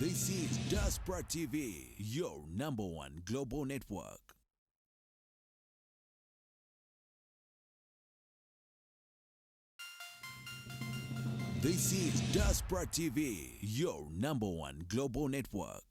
This is Diaspora TV, your number one global network. This is Diaspora TV, your number one global network.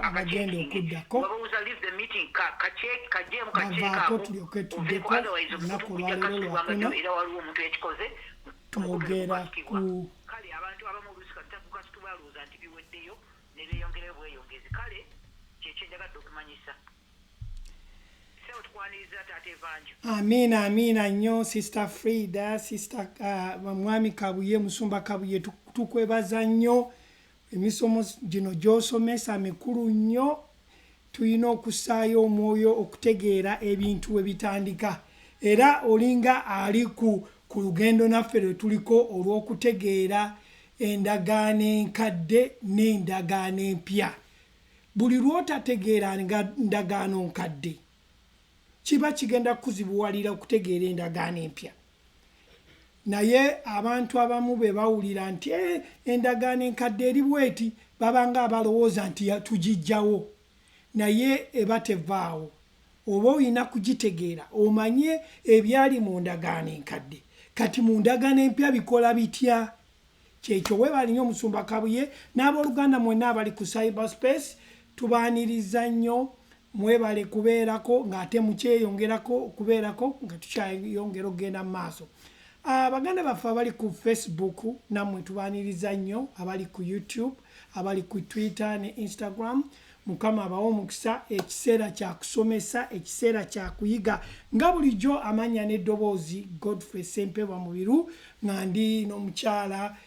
Abagenda okuddako bavaako tulyoke tuddeko olunaku olwaleero lwakuno twogera ku amiina nnyo sister Frida sister mwami Kabuye musumba Kabuye tukwebaza nnyo emisomo gino gy'osomesa mikulu nnyo tulina okusaayo omwoyo okutegeera ebintu we bitandika era olinga ali ku lugendo naffe lwe tuliko olw'okutegeera endagaano enkadde n'endagaano empya. Buli lw'otategeera ndagaano nkadde kiba kigenda kuzibuwalira okutegeera endagaano empya. Naye abantu abamu be bawulira nti endagaano enkadde eri bweti babanga abalowooza nti tugijjawo naye eba tevaawo. Oba olina kugitegeera omanye ebyali mu ndagaano enkadde kati mu ndagaano empya bikola bitya. Kyekyo weebalinnyo omusumba Kabuye n'abooluganda mwenna abali ku cyberspace tubaaniriza nnyo mwebale kubeerako ng'ate mukyeyongerako okubeerako nga tukyayongera okugenda mu maaso. Abaganda baffe abali ku Facebook nammwe tubaaniriza nnyo, abali ku YouTube, abali ku Twitter ne Instagram. Mukama abawe omukisa, ekiseera kya kusomesa, ekiseera kya kuyiga nga bulijjo amanya n'eddoboozi Godfrey Sempebwa Mubiru nga ndi n'omukyala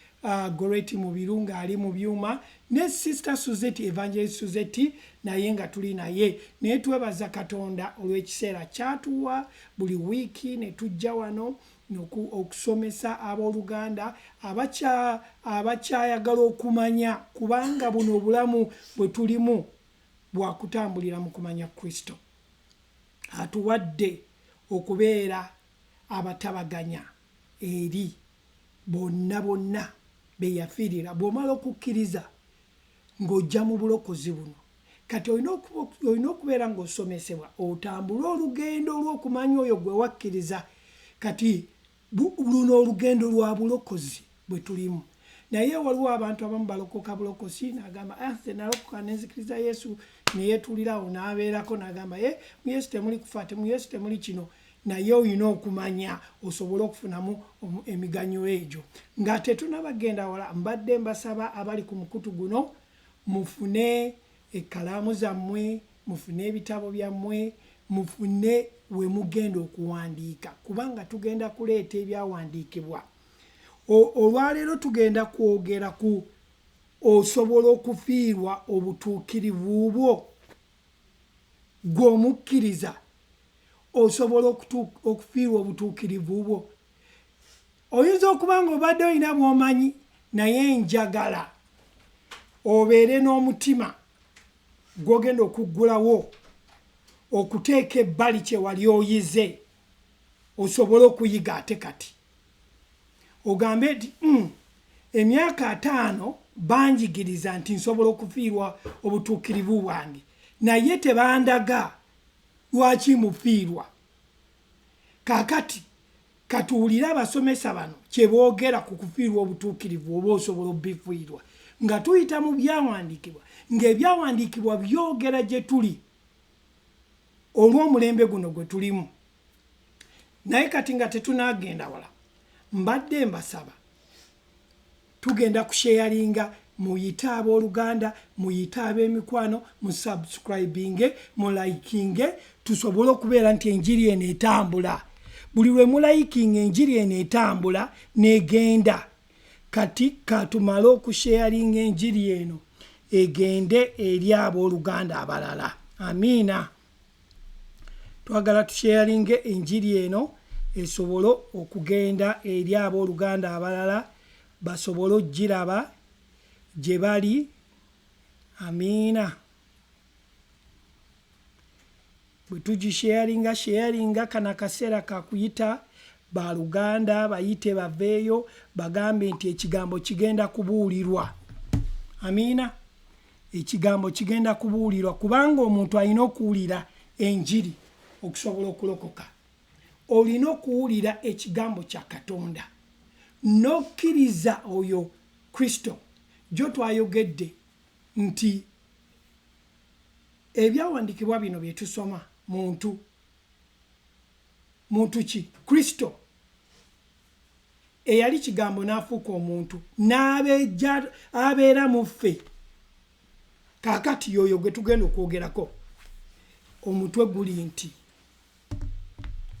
Goreti Mubiru ng'ali mu byuma ne sister Suzette Evangelist Suzette naye nga tuli naye. Naye twebaza Katonda olw'ekiseera kyatuwa buli wiiki ne tujja wano okusomesa abooluganda abakyayagala okumanya kubanga buno obulamu bwe tulimu bwakutambulira mu kumanya Kristo. Atuwadde okubeera abatabaganya eri bonna be yafiirira. Bw'omala okukkiriza ng'ojja mu bulokozi buno kati olina okubeera ng'osomesebwa otambule olugendo olw'okumanya oyo gwe wakkiriza. Kati luno olugendo lwa bulokozi bwe tulimu. Naye waliwo abantu abamu balokoka bulokozi n'agamba nze nalokoka ne nzikiriza Yesu ne yeetulirawo n'abeerako n'agamba mu Yesu temuli kufa mu Yesu temuli kino. Naye olina okumanya osobole okufunamu emiganyulo egyo. Nga tetunabagenda wala mbadde mbasaba abali ku mukutu guno mufune ekkalaamu zammwe, mufune ebitabo byammwe, mufune we mugenda okuwandiika kubanga tugenda kuleeta ebyawandiikibwa. Olwaleero tugenda kwogera ku osobola okufiirwa obutuukirivu bwo gw'omukkiriza. Osobola okufiirwa obutuukirivu bwo. Oyinza okuba nga obadde olina bw'omanyi naye njagala obeere n'omutima gw'ogenda okuggulawo okuteeka ebbali kye wali oyize osobole okuyiga ate kati. Ogambe nti emyaka 5 banjigiriza nti nsobola okufiirwa obutuukirivu bwange naye tebandaga lwaki mufiirwa. Kaakati katuwulire abasomesa bano kye boogera ku kufiirwa obutuukirivu oba osobola obifiirwa nga tuyita mu byawandiikibwa ng'ebyawandiikibwa byogera gye tuli olw'omulembe guno gwe tulimu. Naye kati nga tetunaagenda wala mbadde mbasaba tugenda kusharinga muyite abooluganda muyite ab'emikwano musubscribinge mulayikinge tusobole okubeera nti enjiri eno etambula buli lwe mulayikinga enjiri eno etambula negenda kati katumale okusharinga enjiri eno egende eri abooluganda abalala amiina twagala tusharinge enjiri eno esobole okugenda eri abooluganda abalala basobole ogiraba gye bali amiina bwe tugisharinga kana kaseera kakuyita baluganda bayite baveeyo bagambe nti ekigambo kigenda kubuulirwa amiina ekigambo kigenda kubuulirwa kubanga omuntu alina okuwulira enjiri okusobola okulokoka olina okuwulira ekigambo kya Katonda n'okkiriza oyo Kristo jo twayogedde nti ebyawandiikibwa bino bye tusoma muntu ki Kristo eyali kigambo n'afuuka omuntu abeera mu ffe kaakati yoyo gwe tugenda okwogerako omutwe guli nti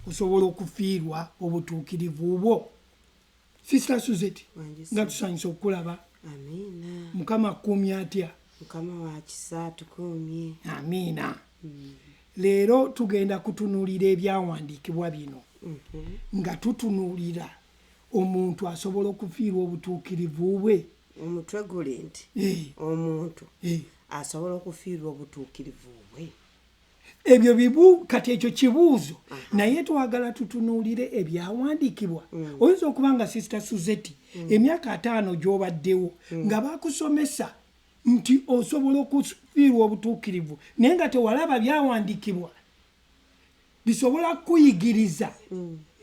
osobola okufiirwa obutuukirivu bwo Sister Suzette nga tusanyusa okukulaba amiina mukama akuumye atya mukama wa kisa tukuumye amiina leero tugenda kutunuulira ebyawandiikibwa bino nga tutunuulira omuntu asobola okufiirwa obutuukirivu bwe omutwe guli nti omuntu asobola okufiirwa obutuukirivu bwe ebyo kati ekyo kibuuzo naye twagala tutunuulire ebyawandiikibwa oyinza okuba nga Sister Suzette emyaka 5 gy'obaddewo nga bakusomesa nti osobola okufiirwa obutuukirivu naye nga tewalaba byawandiikibwa bisobola kuyigiriza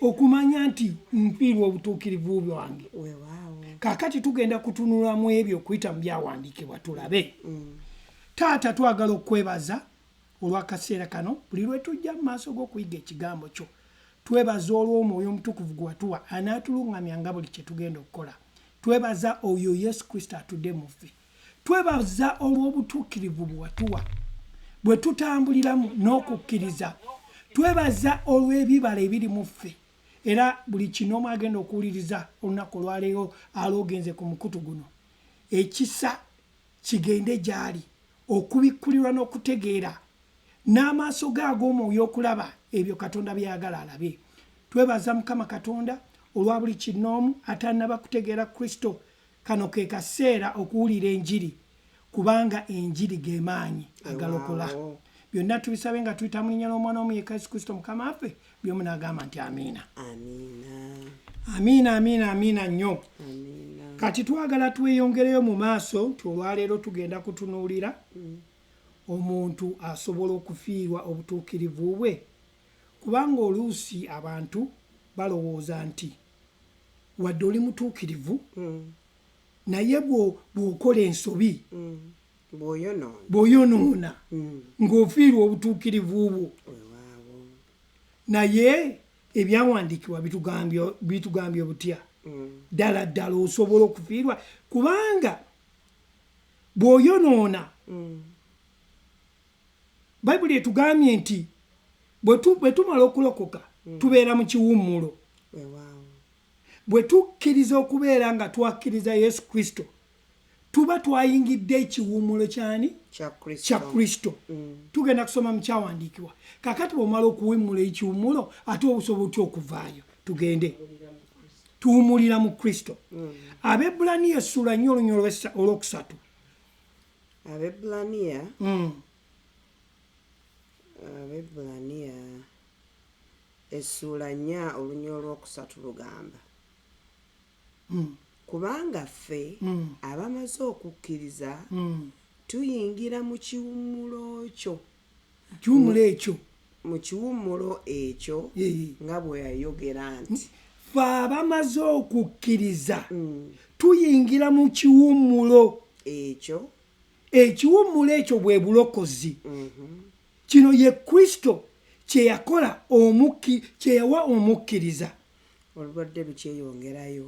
okumanya nti nfiirwa obutuukirivu bwange kaakati tugenda kutunulamu ebyo okuyita mu byawandiikibwa tulabe taata twagala okwebaza olw'akaseera kano buli lwe tujja mu maaso g'okuyiga ekigambo kyo twebaza olw'omwoyo omutukuvu gwe watuwa anaatuluŋŋamyanga buli kye tugenda okukola twebaza oyo Yesu Kristo atudde mu ffe twebaza olw'obutuukirivu bwe watuwa bwe tutambuliramu n'okukkiriza twebaza olw'ebibala ebiri mu ffe era buli kinoomu agenda okuwuliriza olunaku olwaleero aloogenze ku mukutu guno ekisa kigende gy'ali okubikkulirwa n'okutegeera n'amaaso ge ag'omwoyo okulaba ebyo Katonda byayagala alabe twebaza Mukama Katonda olwa buli kinoomu atannaba kutegeera Kristo kano ke kaseera okuwulira enjiri kubanga enjiri ge maanyi agalokola byonna tubisabe nga tuyita mu linnya ly'omwana w'omu Yesu Kristo Mukama waffe by'omu n'agamba nti amiina amiina nnyo kati twagala tweyongereyo mu maaso nti olwaleero tugenda kutunuulira omuntu asobola okufiirwa obutuukirivu bwe kubanga oluusi abantu balowooza nti wadde oli mutuukirivu naye bw'okola ensobi bw'oyonoona ng'ofiirwa obutuukirivu bwo naye ebyawandiikibwa bitugambye butya ddala osobola okufiirwa kubanga bw'oyonoona bayibuli etugambye nti bwe tumala okulokoka tubeera mu kiwummulo bwe tukkiriza okubeera nga twakkiriza Yesu Kristo tuba twayingidde ekiwummulo kya Kristo tugenda kusoma mu kyawandiikibwa kakati bw'omala okuwummula ekiwummulo ate obusobola otya okuvaayo tugende tuwummulira mu Kristo Abebulaniya essula 4 olunyolo olwokusatu Abebulaniya essula 4 olunyolo olwokusatu lugamba kubanga ffe abamaze okukkiriza tuyingira mu kiwummulo ekyo nga bwe yayogera nti ffe abamaze okukkiriza tuyingira mu kiwummulo ekyo ekiwummulo ekyo bwe bulokozi kino ye Kristo kye yakola kye yawa omukkiriza olubadde lukyeyongerayo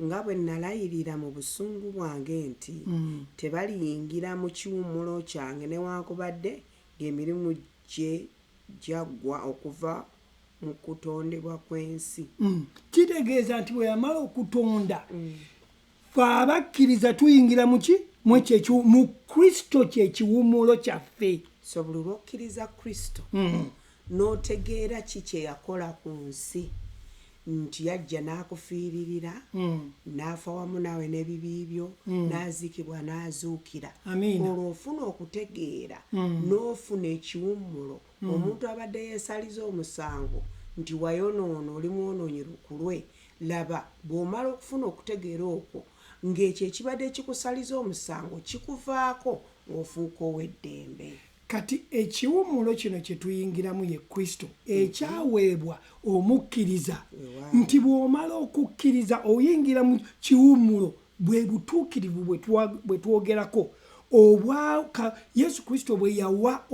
nga bwe nalayirira mu busungu bwange nti tebaliyingira mu kiwummulo kyange newankubadde ng'emirimu gye gyaggwa okuva mu kutondebwa kw'ensi. Kitegeeza nti bwe yamala okutonda fe abakkiriza tuyingira mu Kristo kyekiwummulo kyaffe. So buli lw'okkiriza Kristo n'otegeera ki kye yakola ku nsi nti yajja n'akufiiririra n'afa wamu naawe n'ebibi byo n'aziikibwa n'azuukira, olwo ofuna okutegeera n'ofuna ekiwummulo. Omuntu abadde yeesaliza omusango nti wayonoona oli mwonoonyi lukulwe, laba bw'omala okufuna okutegeera okwo ng'ekyo ekibadde kikusaliza omusango kikuvaako ng'ofuuka ow'eddembe. Kati ekiwummulo kino kye tuyingiramu ye Kristo ekyaweebwa omukkiriza nti bw'omala okukkiriza oyingira mu kiwummulo bwe butuukirivu bwe twogerako. Yesu Kristo bwe yawa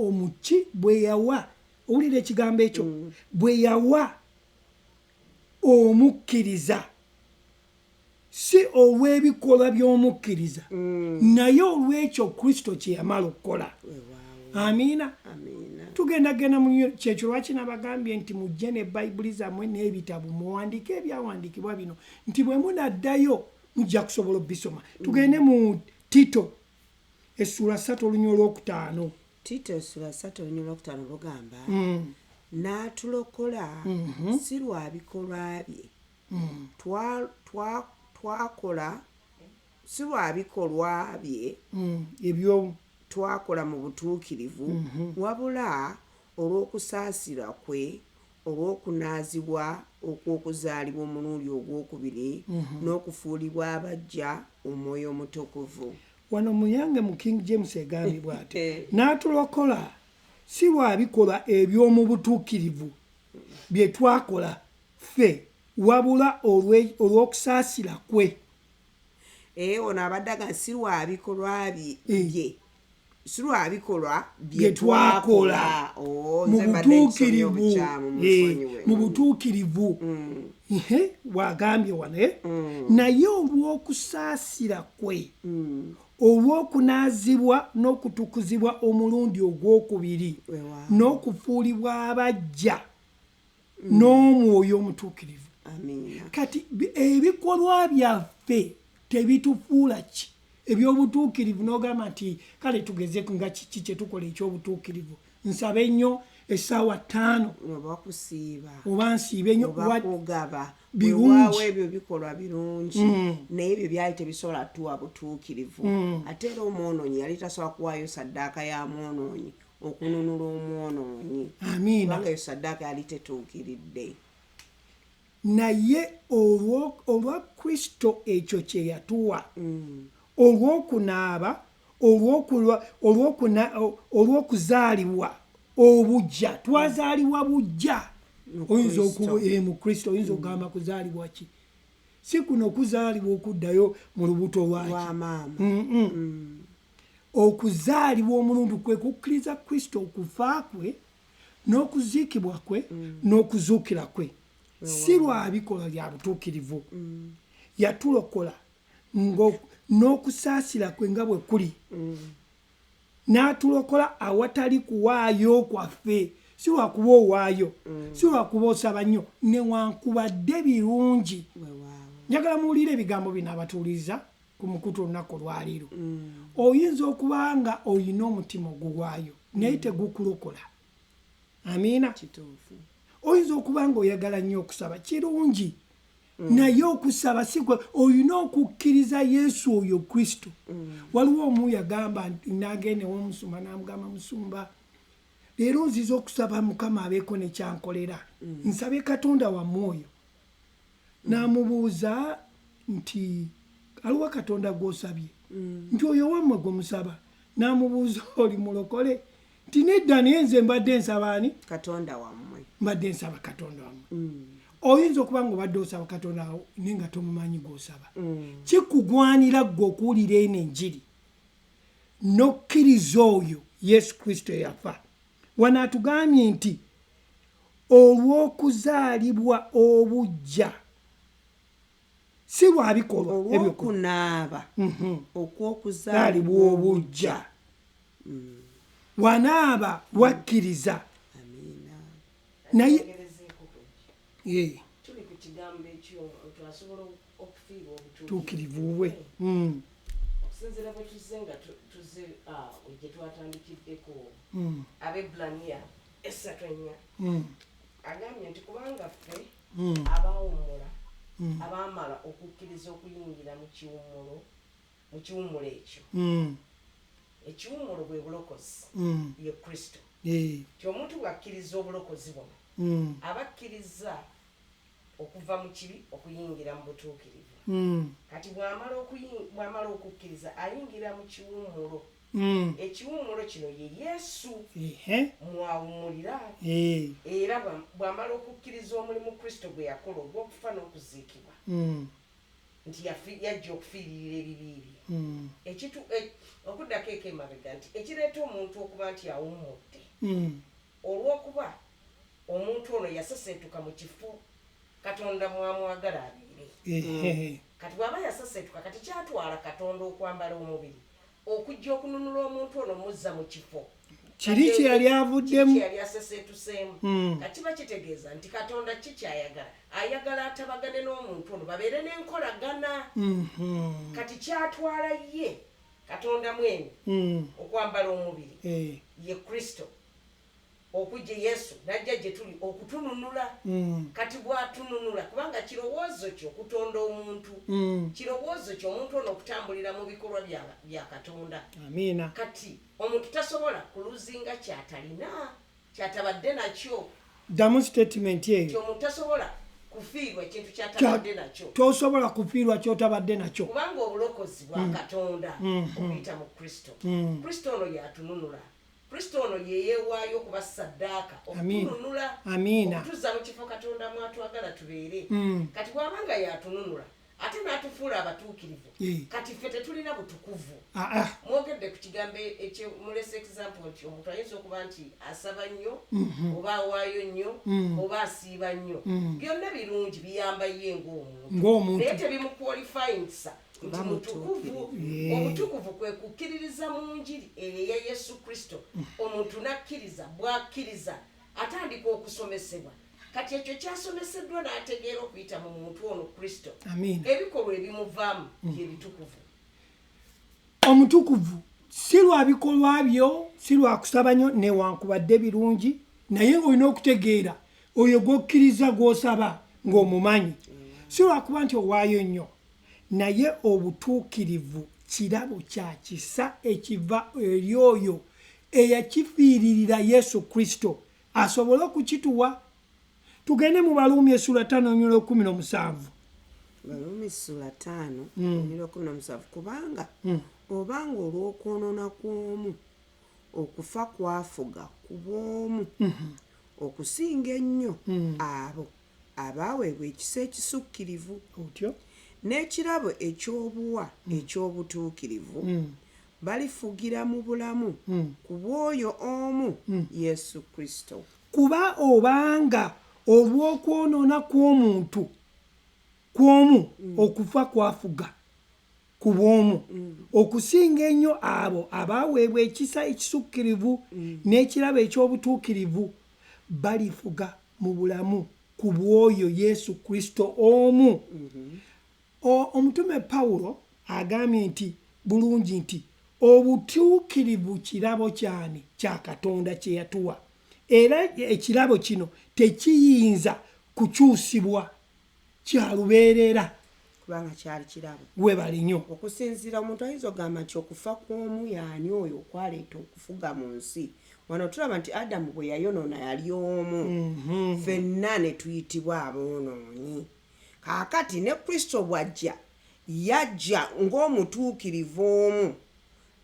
bwe yawa, owulira ekigambo ekyo, bwe yawa omukkiriza si olw'ebikolwa by'omukkiriza naye olw'ekyo Kristo kye yamala okukola. Amiina. Tugendagenda mu kyekyo lwaki nabagambye nti mujje ne Bayibuli zammwe n'ebitabo muwandiike ebyawandiikibwa bino nti bwe munaddayo mujja kusobola obisoma. Tugende mu Tito essula 3 olunya olwokutaano. Tito essula 3 olunya olwokutaano lugamba n'atulokola si lwa bikolwa bye twakola, si lwa bikolwa bye ebyo twakola mu butuukirivu wabula olw'okusaasira kwe olw'okunaazibwa okw'okuzaalibwa omulundi ogwokubiri n'okufuulibwa abajja omwoyo omutukuvu. Wano muyange mu King James egambibwa ati n'atulokola si lwa bikolwa eby'omu butuukirivu bye twakola ffe wabula olw'okusaasira kwe. Ono abadde aga si lwa bikolwa bye si lwa bikolwa bye twakola mu butuukirivu wagambye wano naye olw'okusaasira kwe olw'okunaazibwa n'okutukuzibwa omulundi ogwokubiri n'okufuulibwa abajja n'omwoyo omutuukirivu. Kati ebikolwa byaffe tebitufuula ki ebyobutuukirivu n'ogamba nti kale tugeze nga kiki kye tukola ekyobutuukirivu, nsabe nnyo essaawa 5 oba nsiibe nnyo kugaba birungi, ebyo bikolwa birungi naye ebyo byali tebisobola tuwa butuukirivu. Ate era omwonoonyi yali tasobola kuwaayo saddaaka ya mwonoonyi okununula omwonoonyi. Amiina. Kubanga eyo saddaaka yali tetuukiridde. Naye olwa Kristo ekyo kye yatuwa olw'okunaaba olw'okuzaalibwa obujja, twazaalibwa bujja. Oyinza okuba mu Kristo oyinza okugamba kuzaalibwa ki? Si kuno kuzaalibwa okuddayo mu lubuto lwaki. Okuzaalibwa omulundi kwe kukkiriza Kristo okufa kwe n'okuziikibwa kwe n'okuzuukira kwe. Si lwa bikolwa bya butuukirivu. Yatulokola n'okusaasira kwe nga bwe kuli. N'atulokola awatali kuwaayo kwaffe. Si lwakuba owaayo, si lwakuba osaba nnyo, newankubadde birungi. Njagala muwulire ebigambo bino abatuuliza ku mukutu olunaku olwaleero. Oyinza okuba nga olina omutima oguwaayo naye tegukulokola. Amiina. Oyinza okuba nga oyagala nnyo okusaba, kirungi naye okusaba sikwe, olina okukkiriza Yesu oyo Kristo. Waliwo omu yagamba nagende w'omusumba n'amugamba musumba, leero nziza okusaba Mukama abeeko ne kyankolera, nsabe Katonda wammwe oyo. N'amubuuza nti aliwa Katonda gw'osabye? Nti oyo wammwe gwe musaba. N'amubuuza oli mulokole? Nti nedda naye nze mbadde nsaba ani? Katonda wammwe. Mbadde nsaba Katonda wammwe. Oyinza okuba nga obadde osaba Katonda naye nga tomumanyi gw'osaba. Kikugwanira ggwe okuwulira eno enjiri n'okkiriza oyo Yesu Kristo yafa. Wano atugambye nti olw'okuzaalibwa obujja si lwa bikolwa olw'okunaaba okw'okuzaalibwa obujja wanaaba wakkiriza naye tuli ku kigambo ekyo twasobola okufiirwa tuukirivu bwe okusinziira bwe tuzze nga tuzze gye twatandikiddeko Abebbulaniya 3:4 agambye nti kubanga ffe abaawummula abaamala okukkiriza okuyingira mu kiwummulo ekyo ekiwummulo bwe bulokozi ye Kristo ti omuntu bw'akkiriza obulokozi buno aba akkiriza okuva mu kibi okuyingira mu butuukirivu kati bw'amala okukkiriza ayingira mu kiwummulo ekiwummulo kino ye Yesu mwawummulira era bw'amala okukkiriza omulimu Kristo gwe yakola ogw'okufa n'okuziikibwa nti yajja okufiiririra ebibi bye okuddako eko emabega nti ekireeta omuntu okuba nti awummudde olw'okuba omuntu ono yaseseetuka mu kifo Katonda mwamwagala abeere kati bw'aba yaseseetuka kati kyatwala Katonda okwambala omubiri okujja okununula omuntu ono muzza mu kifo kiri kye yali avuddemu yali aseseetuseemu kati bakitegeeza nti Katonda ki kyayagala ayagala atabagane n'omuntu ono babeere n'enkolagana kati kyatwala ye Katonda mwene okwambala omubiri ye Kristo okujja Yesu najja gye tuli okutununula kati bw'atununula kubanga kirowoozo kyo okutonda omuntu kirowoozo kyo omuntu ono okutambulira mu bikolwa bya Katonda amiina kati omuntu tasobola kuluzinga kyatalina kyatabadde nakyo ddamu statement eyo omuntu tasobola kufiirwa ekintu kyatabadde nakyo tosobola kufiirwa kyotabadde nakyo kubanga obulokozi bwa Katonda okuyita mu Kristo Kristo ono yatununula Kristo ono yeyeewaayo okuba ssaddaaka okutununula okutuzza mu kifo Katonda mwatwagala tubeere kati bw'abanga yatununula ate n'atufuula abatuukirivu kati ffe tetulina butukuvu mwogedde ku kigambo mulese example nti omuntu ayinza okuba nti asaba nnyo oba awaayo nnyo oba asiiba nnyo byonna birungi biyamba ye ng'omuntu naye tebimukwalifayingisa nti mutukuvu obutukuvu kwe kukkiririza mu njiri eyo eya Yesu Kristo omuntu n'akkiriza bw'akkiriza atandika okusomesebwa kati ekyo kyasomeseddwa n'ategeera okuyita mu muntu ono Kristo ebikolwa ebimuvaamu by'ebitukuvu omutukuvu si lwa bikolwa byo si lwa kusaba nnyo newankubadde birungi naye olina okutegeera oyo gw'okkiriza gw'osaba ng'omumanyi si lwakuba nti owaayo nnyo naye obutuukirivu kirabo kya kisa ekiva eri oyo eyakifiiririra Yesu Kristo asobole okukituwa tugende mu Baluumi 5:17 Baluumi 5:17 kubanga obanga olw'okwonoona kw'omu okufa kwafuga ku bw'omu okusinga ennyo abo abaaweebwa ekisa ekisukkirivu otyo n'ekirabo ekyobuwa ekyobutuukirivu balifugira mu bulamu ku bw'oyo omu Yesu Kristo kuba obanga olw'okwonoona kw'omuntu kw'omu okufa kwafuga ku bw'omu okusinga ennyo abo abaaweebwa ekisa ekisukkirivu n'ekirabo ekyobutuukirivu balifuga mu bulamu ku bw'oyo Yesu Kristo omu omutume Pawulo agambye nti bulungi nti obutuukirivu kirabo kyani kya Katonda kye yatuwa era ekirabo kino tekiyinza kukyusibwa kya lubeerera kubanga kyali kirabo webali nnyo okusinziira omuntu ayinza okugamba nti okufa kw'omu yaani oyo okwaleeta okufuga mu nsi wano tulaba nti Adamu bwe yayonoona yali omu ffenna ne tuyitibwa aboonoonyi kaakati ne Kristo bw'ajja yajja ng'omutuukirivu omu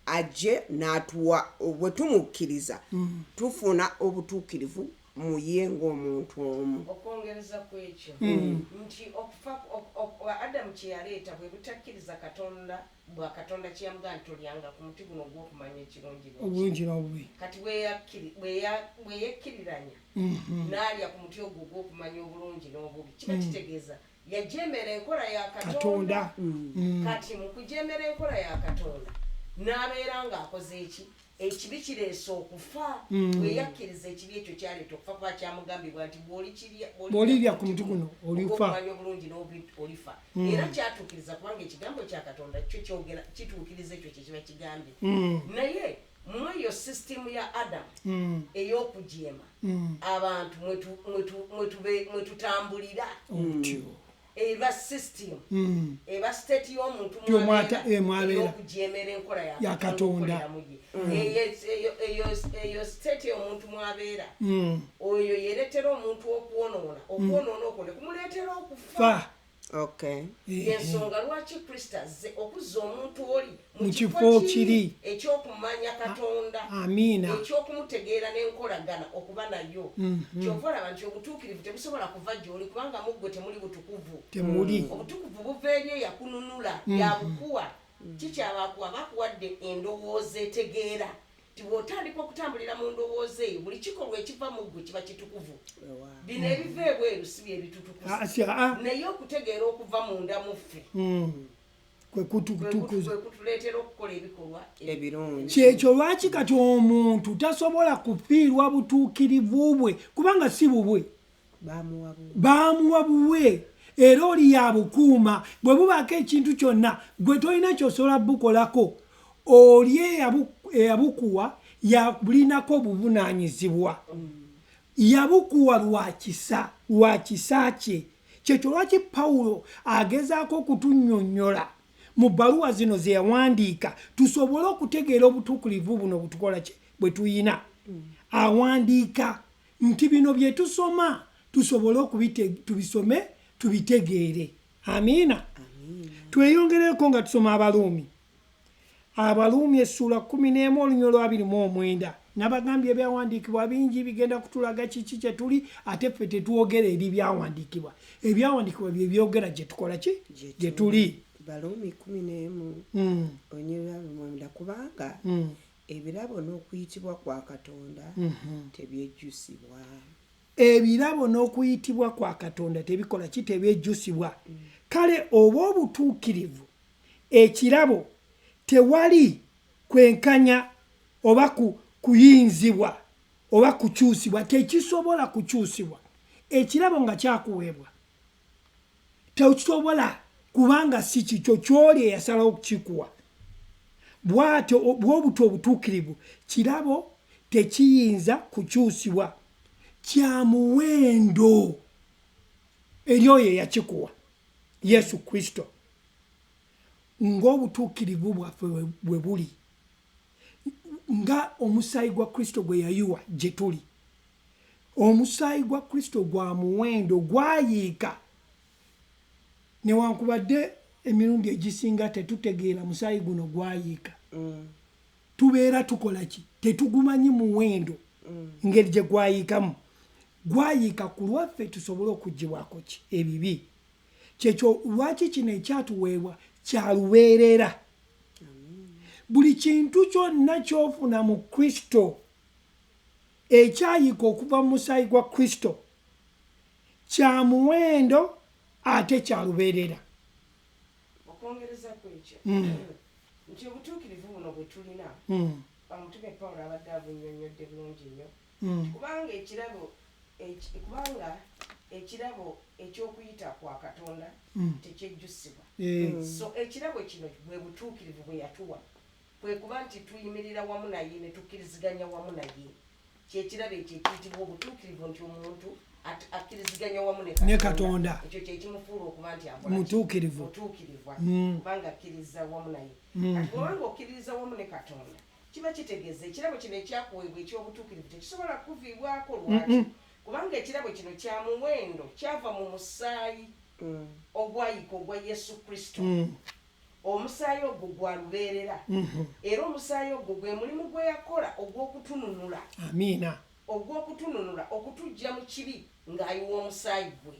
ajje n'atuwa bwe tumukkiriza tufuna obutuukirivu mu ye ng'omuntu omu okwongereza ku ekyo nti okufa Adamu kye yaleeta bwe butakkiriza Katonda bwa Katonda kye yamugaa nti tolyanga ku muti guno ogw'okumanya ekirungi obulungi n'obubi kati bwe yekkiriranya n'alya ku muti ogwo ogw'okumanya obulungi n'obubi kiba kitegeeza yajemera enkola ya Katonda. Kati mu kujemera enkola ya Katonda n'abeera ng'akoze ekibi kireese okufa bwe yakkiriza ekibi ekyo kyaleeta okufa kuba kyamugambibwa nti bw'olirya ku muti guno olifa okumanya obulungi n'olifa era kyatuukiriza kubanga ekigambo kya Katonda kyo kyogera kituukiriza ekyo kye kiba kigambye naye mu eyo sisitemu ya Adamu ey'okujeema abantu mwe tutambulira eba system eba state y'omuntu mw'abeera enkola ya Katonda eyo state y'omuntu mw'abeera oyo yeretera omuntu okwonoona okwo ne kumuleetera okufa. Yensonga lwaki Kristo azze okuzza omuntu oli mu kifo kiri ekyokumanya Katonda ekyokumutegeera n'enkolagana okuba nayo kyova olaba nti obutuukirivu tebusobola kuva gy'oli kubanga mu ggwe temuli butukuvu. Obutukuvu buva eri eyakununula yabukuwa kikyabakuwa bakuwadde endowooza etegeera ti bw'otandika okutambulira mu ndowooza eyo buli kikolwa ekiva mu ggwe kiba kitukuvu. Bino ebiva ebweru si bye bitutukuza naye okutegeera okuva munda mu ffe kwe kutuleetera okukola ebikolwa ebirungi. Kyekyo lwaki kati omuntu tasobola kufiirwa butuukirivu bwe kubanga si bubwe baamuwa buwe era oli yabukuuma bwe bubaako ekintu kyonna gwe tolina kyosobola bukolako oli eyabukuwa yabulinako obuvunaanyizibwa yabukuwa lwa kisa kye. Kyekyo lwaki Pawulo agezaako okutunnyonnyola mu bbaluwa zino ze yawandiika tusobole okutegeera obutuukirivu buno butukola ki bwe tuyina. Awandiika nti bino bye tusoma tusobole tubisome tubitegeere. Amiina. Tweyongereko nga tusoma Abaluumi essula 11 olunyolo lwa 29 nabagambye ebyawandiikibwa bingi bigenda kutulaga kiki kye tuli ate ffe tetwogera eri byawandiikibwa. Ebyawandiikibwa bye byogera gye tukola ki gye tuli. Baluumi 11 olunyolo lwa 29 kubanga ebirabo n'okuyitibwa kwa Katonda tebyejjusibwa. Ebirabo n'okuyitibwa kwa Katonda tebikola ki tebyejjusibwa. Kale oba obutuukirivu ekirabo tewali kwenkanya oba kuyinzibwa oba kukyusibwa tekisobola kukyusibwa. Ekirabo nga kyakuweebwa tekisobola kubanga si kikyo ky'oli eyasalawo okukikuwa. Bw'atyo bw'obutyo obutuukirivu kirabo tekiyinza kukyusibwa kya muwendo eri oyo eyakikuwa Yesu Kristo. Ng'obutuukirivu bwaffe bwe buli nga omusaayi gwa Kristo gwe yayiwa gye tuli. Omusaayi gwa Kristo gwa muwendo gwayiika newankubadde emirundi egisinga tetutegeera musaayi guno gwayiika tubeera tukola ki tetugumanyi muwendo ngeri gye gwayiikamu. Gwayiika ku lwaffe tusobole okuggibwako ki ebibi. Kyekyo lwaki kino ekyatuweebwa kya lubeerera. Buli kintu kyonna ky'ofuna mu Kristo ekyayiika okuva mu musaayi gwa Kristo kya muwendo ate kya lubeerera. Okwongereza ku ekyo nti obutuukirivu buno bwe tulina omutume Pawulo abadde abunnyonnyodde bulungi nnyo kubanga ekirabo eky'okuyita kwa Katonda tekyejjusibwa. So ekirabo kino bwe butuukirivu bwe yatuwa kwe kuba nti tuyimirira wamu naye ne tukkiriziganya wamu naye. Kyekirabo ekyo ekiyitibwa obutuukirivu nti omuntu akkiriziganya wamu ne Katonda. Ekyo kyekimufuula okuba nti mutuukirivu kubanga akkiriza wamu naye. Kati kubanga okkiririza wamu ne Katonda kiba kitegeeza ekirabo kino ekyakuweebwa eky'obutuukirivu tekisobola kuviibwako. Lwaki? Kubanga ekirabo kino kya muwendo kyava mu musaayi ogwayiika ogwa Yesu Kristo. Omusaayi ogwo gwa lubeerera era omusaayi ogwo gwe mulimu gwe yakola ogw'okutununula. Amiina. Ogw'okutununula okutuggya mu kibi ng'ayiwa omusaayi gwe.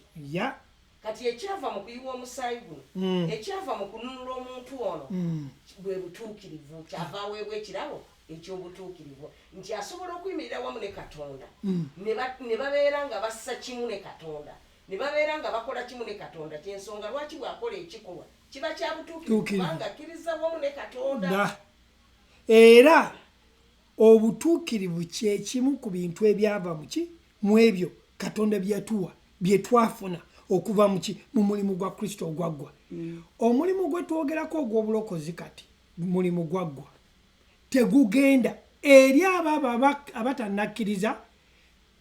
Kati ekyava mu kuyiwa omusaayi guno ekyava mu kununula omuntu ono bwe butuukirivu kyava aweebwa ekirabo eky'obutuukirivu nti asobola okuyimirira wamu ne Katonda ne babeera nga bassa kimu ne Katonda ne babeera nga bakola kimu ne Katonda kyensonga lwaki bwakola ekikolwa kiba kya butuukirivu kubanga akkiriza wamu ne Katonda. Era obutuukirivu kye kimu ku bintu ebyava mu ebyo Katonda byatuwa bye twafuna okuva mu mulimu gwa Kristo ogwaggwa. Omulimu gwe twogerako ogw'obulokozi kati mulimu gwaggwa tegugenda eri abo abatannakkiriza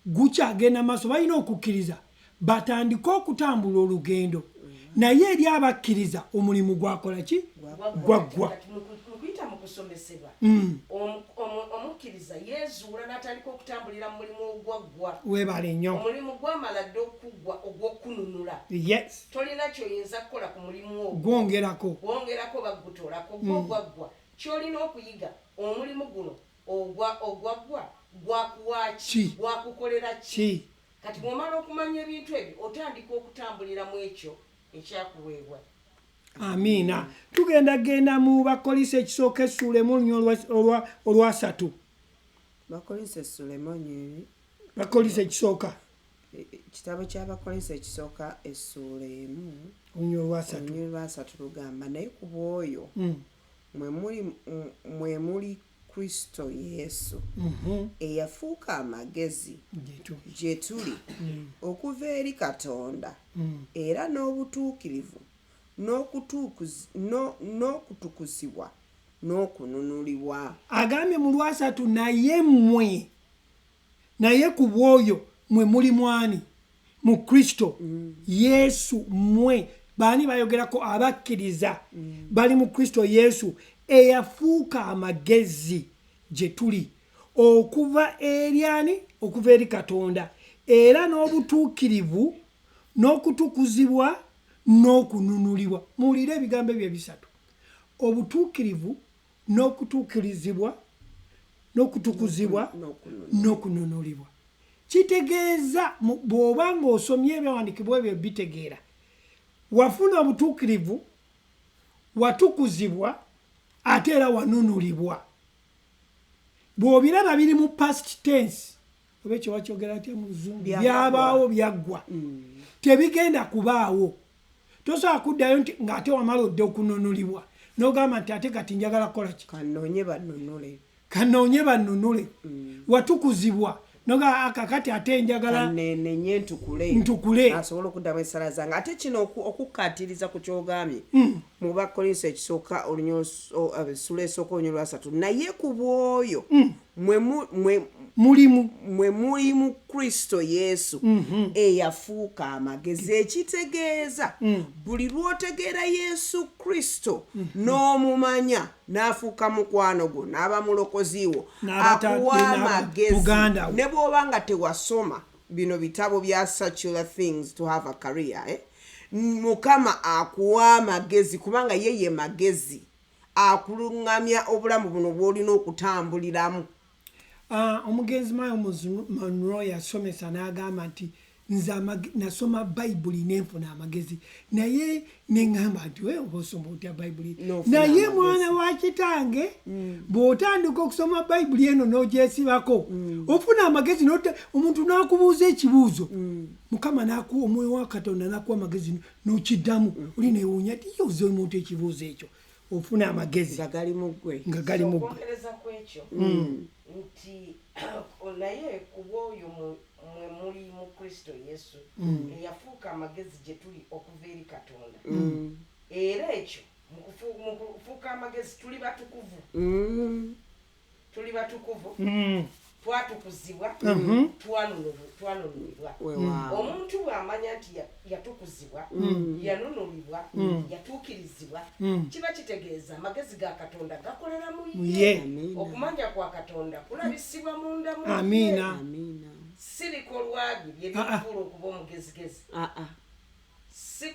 gukyagenda maaso balina okukkiriza batandike okutambula olugendo naye eri abakkiriza omulimu gwakola ki gwaggwa. Mukuyita mu kusomesebwa omukkiriza yeezuula n'atandika okutambulira mu mulimu ogwaggwa. Weebale nnyo. Omulimu gwamala dde okuggwa ogw'okununula. Yes. Tolina kyoyinza kukola ku mulimu ogwo. Gwongerako bagutoolako gw'ogwaggwa. Kyolina okuyiga omulimu guno ogwaggwa gwakuwaaki gwakukolera ki. Kati bw'omala okumanya ebintu ebyo otandika okutambulira mu ekyo ekyakuweebwa. Amiina. Tugenda mu Bakolisi ekisooka essuula emu olwasatu. Bakolisi essuula emu. Bakolisi ekisooka. Kitabo ky'Abakolisi ekisooka essuula emu olwasatu lugamba naye ku bw'oyo mwe muli Kristo Yesu eyafuuka amagezi gye tuli okuva eri Katonda era n'obutuukirivu n'okutukuzibwa n'okununulibwa. Agambye mu lwasatu naye ku bw'oyo mwe muli mwani mu Kristo Yesu mwe baani bayogerako abakkiriza bali mu Kristo Yesu eyafuuka amagezi gye tuli okuva eri Katonda era n'obutuukirivu n'okutukuzibwa n'okununulibwa. Muwulire ebigambo ebyo ebisatu: obutuukirivu n'okutuukirizibwa n'okutukuzibwa n'okununulibwa. Kitegeeza bw'oba ng'osomye ebyawandiikibwa ebyo bitegeera wafuna obutuukirivu watukuzibwa ate era wanunulibwa. Bw'obiraba biri mu past tense oba ekyo wakyogera atya mu Luzungu byabaawo byaggwa tebigenda kubaawo. Tosobola kuddayo nti ng'ate wamala odde okununulibwa n'ogamba nti ate kati njagala kukola ki kanoonye bannunule. Watukuzibwa kakati ate njagala nenye ntukule asobola okuddamu essala zange. Ate kino okukkaatiriza ku kyogambye mu Bakolisi ekisooka essula esooka olunyiri lwasatu naye ku bw'oyo mwe muli mu Kristo Yesu eyafuuka amagezi. Ekitegeeza buli lw'otegeera Yesu Kristo n'omumanya n'afuuka mukwano gwo n'aba mulokozi wo akuwa amagezi. Ne bw'oba nga tewasoma bino bitabo bya secular things to have a career Mukama akuwa amagezi kubanga yeye magezi akulungamya obulamu buno bw'olina okutambuliramu. Omugenzi Mayo Monroe yasomesa n'agamba nti nze nasoma Bayibuli n'enfuna amagezi naye neŋŋamba nti oba osoma otya Bayibuli naye mwana wa kitange bw'otandika okusoma Bayibuli eno n'ogyesibako ofuna amagezi omuntu n'akubuuza ekibuuzo Mukama n'akuwa omwoyo wa Katonda n'akuwa amagezi n'okiddamu oli neewuunya ti yoze omuntu ekibuuzo ekyo ofuna amagezi nga gali mu ggwe. Okwongereza kw'ekyo nti naye ku bw'oyo mwe muli mu Kristo Yesu eyafuuka amagezi gye tuli okuva eri Katonda era ekyo mu kufuuka amagezi tuli batukuvu twatukuzibwa twanunulibwa. Omuntu bw'amanya nti yatukuzibwa yanunulibwa yatuukirizibwa kiba kitegeeza amagezi ga Katonda gakolera mu ye. Okumanya kwa Katonda kulabisibwa munda mu ye. Amiina. Si bikolwa bye byebifuula okuba omugezigezi. Si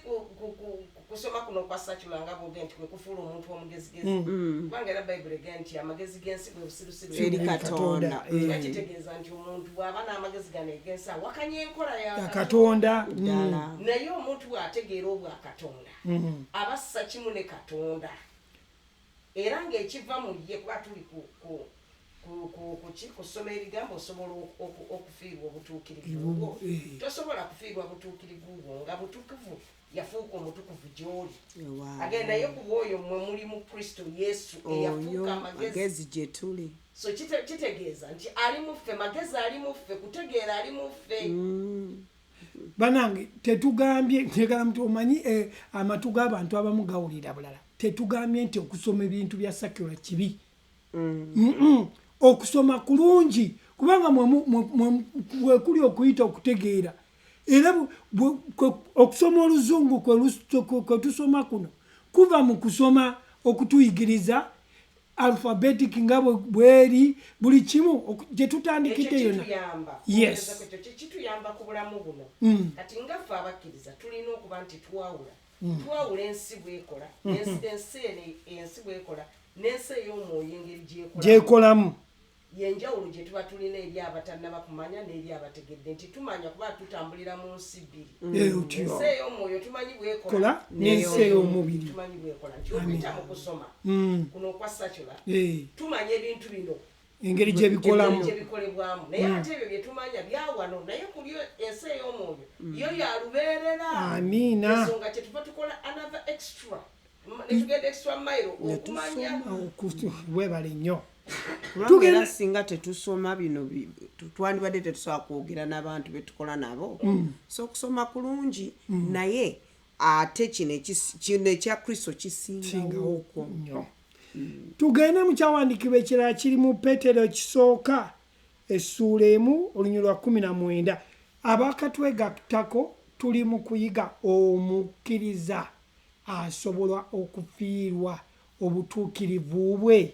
kusoma kuno kwa secular nga bwogera nti kwe kufuula omuntu omugezigezi kubanga era Bayibuli egenda nti amagezi g'ensi bwe busirusiru eri Katonda. Kiba kitegeeza nti omuntu bw'aba n'amagezi gano eg'ensi awakanya enkola ya Katonda. Naye omuntu bw'ategeera obwa Katonda aba assa kimu ne Katonda era ng'ekiva mu ye kuba tuli ku kusoma ebigambo osobola okufiirwa obutuukirivu tosobola kufiirwa butuukirivu bwo nga butukuvu yafuuka omutukuvu gy'oli agendayo ku bwoyo mmwe muli mu Kristo Yesu eyafuuka amagezi gye tuli. So kitegeeza nti ali muffe, magezi ali muffe, kutegeera ali muffe. Banange tetugambye njagala mtu omanyi amatu g'abantu abamu gawulira bulala. Tetugambye nti okusoma ebintu bya sakula kibi. Okusoma kulungi kubanga mwe kuli okuyita okutegeera. Era okusoma oluzungu kwe tusoma kuno kuva mu kusoma okutuyigiriza alphabetic nga bweri buli kimu gye tutandikidde yonna. Yes. Kituyamba ku bulamu buno. Kati nga ffe abakkiriza tulina okuba nti twawula ensi bwekola, ensi bwekola n'ensi ey'omwoyo engeri gyekolamu. Yenjawulo gye tuba tulina eri abatannaba kumanya n'eri abategedde nti tumanya kuba tutambulira mu nsi bbiri. Ensi ey'omwoyo tumanyi bwekola n'ensi ey'omubiri tumanyi bwekola nti okuyita mu kusoma kuno okwa sakula tumanya ebintu bino engeri gye bikolebwamu naye ate ebyo bye tumanya byawano naye kuli ensi ey'omwoyo yo yalubeerera. Amiina. Ensonga kyetuva tukola another extra netugenda extra mile okumanya webale nnyo. Tugenda singa tetusoma bino twandibadde tetusobola kwogera n'abantu betukola nabo. So okusoma kulungi naye ate kino ekya Kristo kisingawo nnyo. Tugende mu kyawandiikibwa ekirala kiri mu Peetero ekisooka essuula 1 olunyiriri lwa 19. Abakatwegattako tuli mu kuyiga omukkiriza asobola okufiirwa obutuukirivu bwe.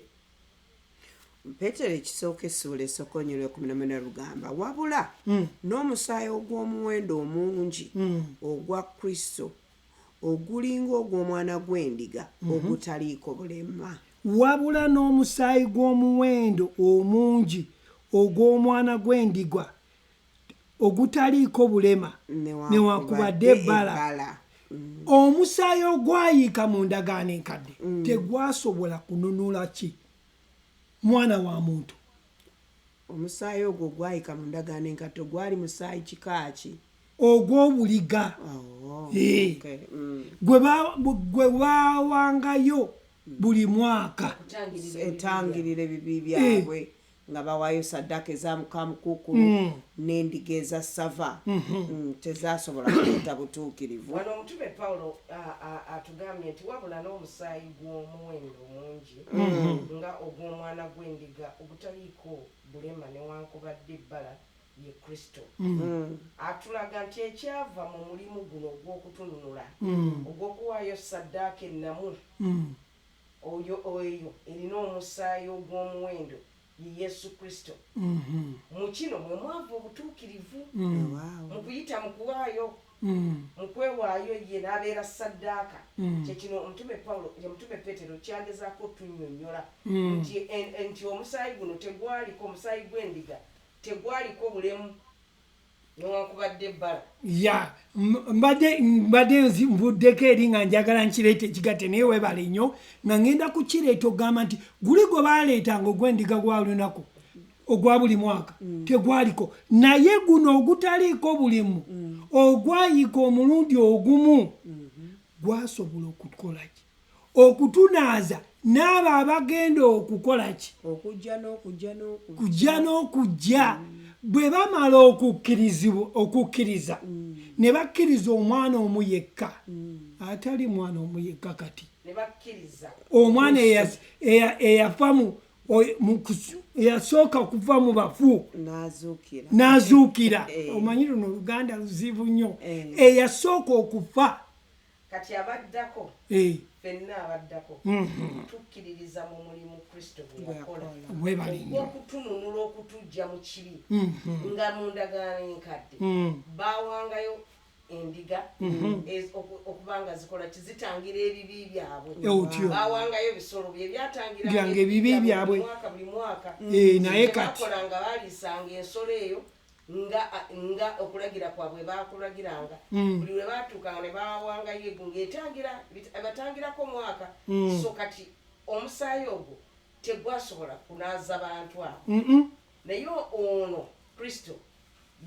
Peetero ekisooka essuula esooka olunyiriri lwa 14 lugamba wabula n'omusaayi ogw'omuwendo omungi ogwa Kristo ogulinga ogw'omwana gw'endiga ogutaliiko bulema. Wabula n'omusaayi gw'omuwendo omungi ogw'omwana gw'endiga ogutaliiko bulema newankubadde ebbala. Omusaayi ogwayiika mu ndagaano enkadde tegwasobola kununula ki mwana wa muntu. Omusaayi ogwo gwayika mu ndagaano enkadde gwali musaayi kika ki? Ogw'obuliga. Gwe bawangayo buli mwaka etangirira ebibi byabwe nga bawaayo saddaaka eza mukamukuukulu n'endiga eza sava tezasobola kuleeta butuukirivu. Wano omutume Pawulo atugambye nti wabula n'omusaayi gw'omuwendo mungi nga ogw'omwana gw'endiga ogutaliiko bulema newankubadde ebbala ye Kristo. Atulaga nti ekyava mu mulimu guno ogw'okutununula ogw'okuwaayo saddaaka ennamu oyo erina omusaayi ogw'omuwendo ye Yesu Kristo. Mu kino mwe mwava obutuukirivu mu kuyita mu kuwaayo mu kwewaayo ye n'abeera saddaaka. Kyekino omutume Peetero kyagezaako otunnyonnyola nti omusaayi guno tegwaliko, omusaayi gw'endiga tegwaliko bulemu newankubadde ebbala. Mbadde nvuddeko eri nga njagala nkireete ekigatte naye webale nnyo nga ngenda kukireeta ogamba nti guli gwe baaleetanga ogw'endiga gwa lunaku ogwa buli mwaka tegwaliko, naye guno ogutaliiko bulimu ogwayiika omulundi ogumu gwasobola okukola ki? Okutunaaza n'abo abagenda okukola ki? Kujja n'okujja. Bwe bamala okukkiriza ne bakkiriza omwana omu yekka, atali mwana omu yekka kati, omwana eyasooka okuva mu bafu n'azuukira. Omanyi luno Oluganda luzibu nnyo. Eyasooka okufa kati abaddako ffenna abaddako tukkiririza mu mulimu Kristo gwe yakola ogw'okutununula okutujja mu kibi nga mu ndagaano enkadde baawangayo endiga okubanga zikola kizitangira ebibi byabwe. Baawangayo ebisolo bye byatangira ebibi byabwe buli mwaka naye kati bakolanga baalisanga ensolo eyo nga okulagira kwabwe bakulagiranga buli lwe baatuukanga ne bawangayo ego ng'etangirako mwaka. So kati omusaayi ogwo tegwasobola kunaaza bantu abo naye ono Kristo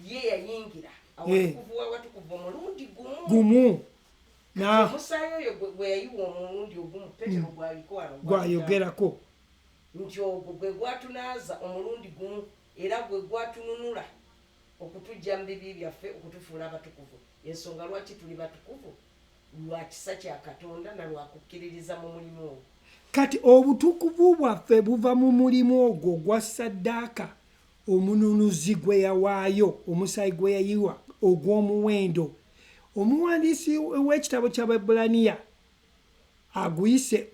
ye yayingira awatukuvu wawatukuvu omulundi gumu omusaayi oyo gwe yayiwa omulundi ogumu Petero gwayogerako nti ogwo gwe gwatunaaza omulundi gumu era gwe gwatununula okutujja mu bibi byaffe okutufuula abatukuvu. Ensonga lwaki tuli batukuvu lwa kisa kya Katonda na lwakukkiririza mu mulimu ogwo. Kati obutukuvu bwaffe buva mu mulimu ogwo gwa ssaddaaka omununuzi gwe yawaayo omusaayi gwe yayiwa ogw'omuwendo. Omuwandiisi w'ekitabo ky'Abaebbulaniya aguyise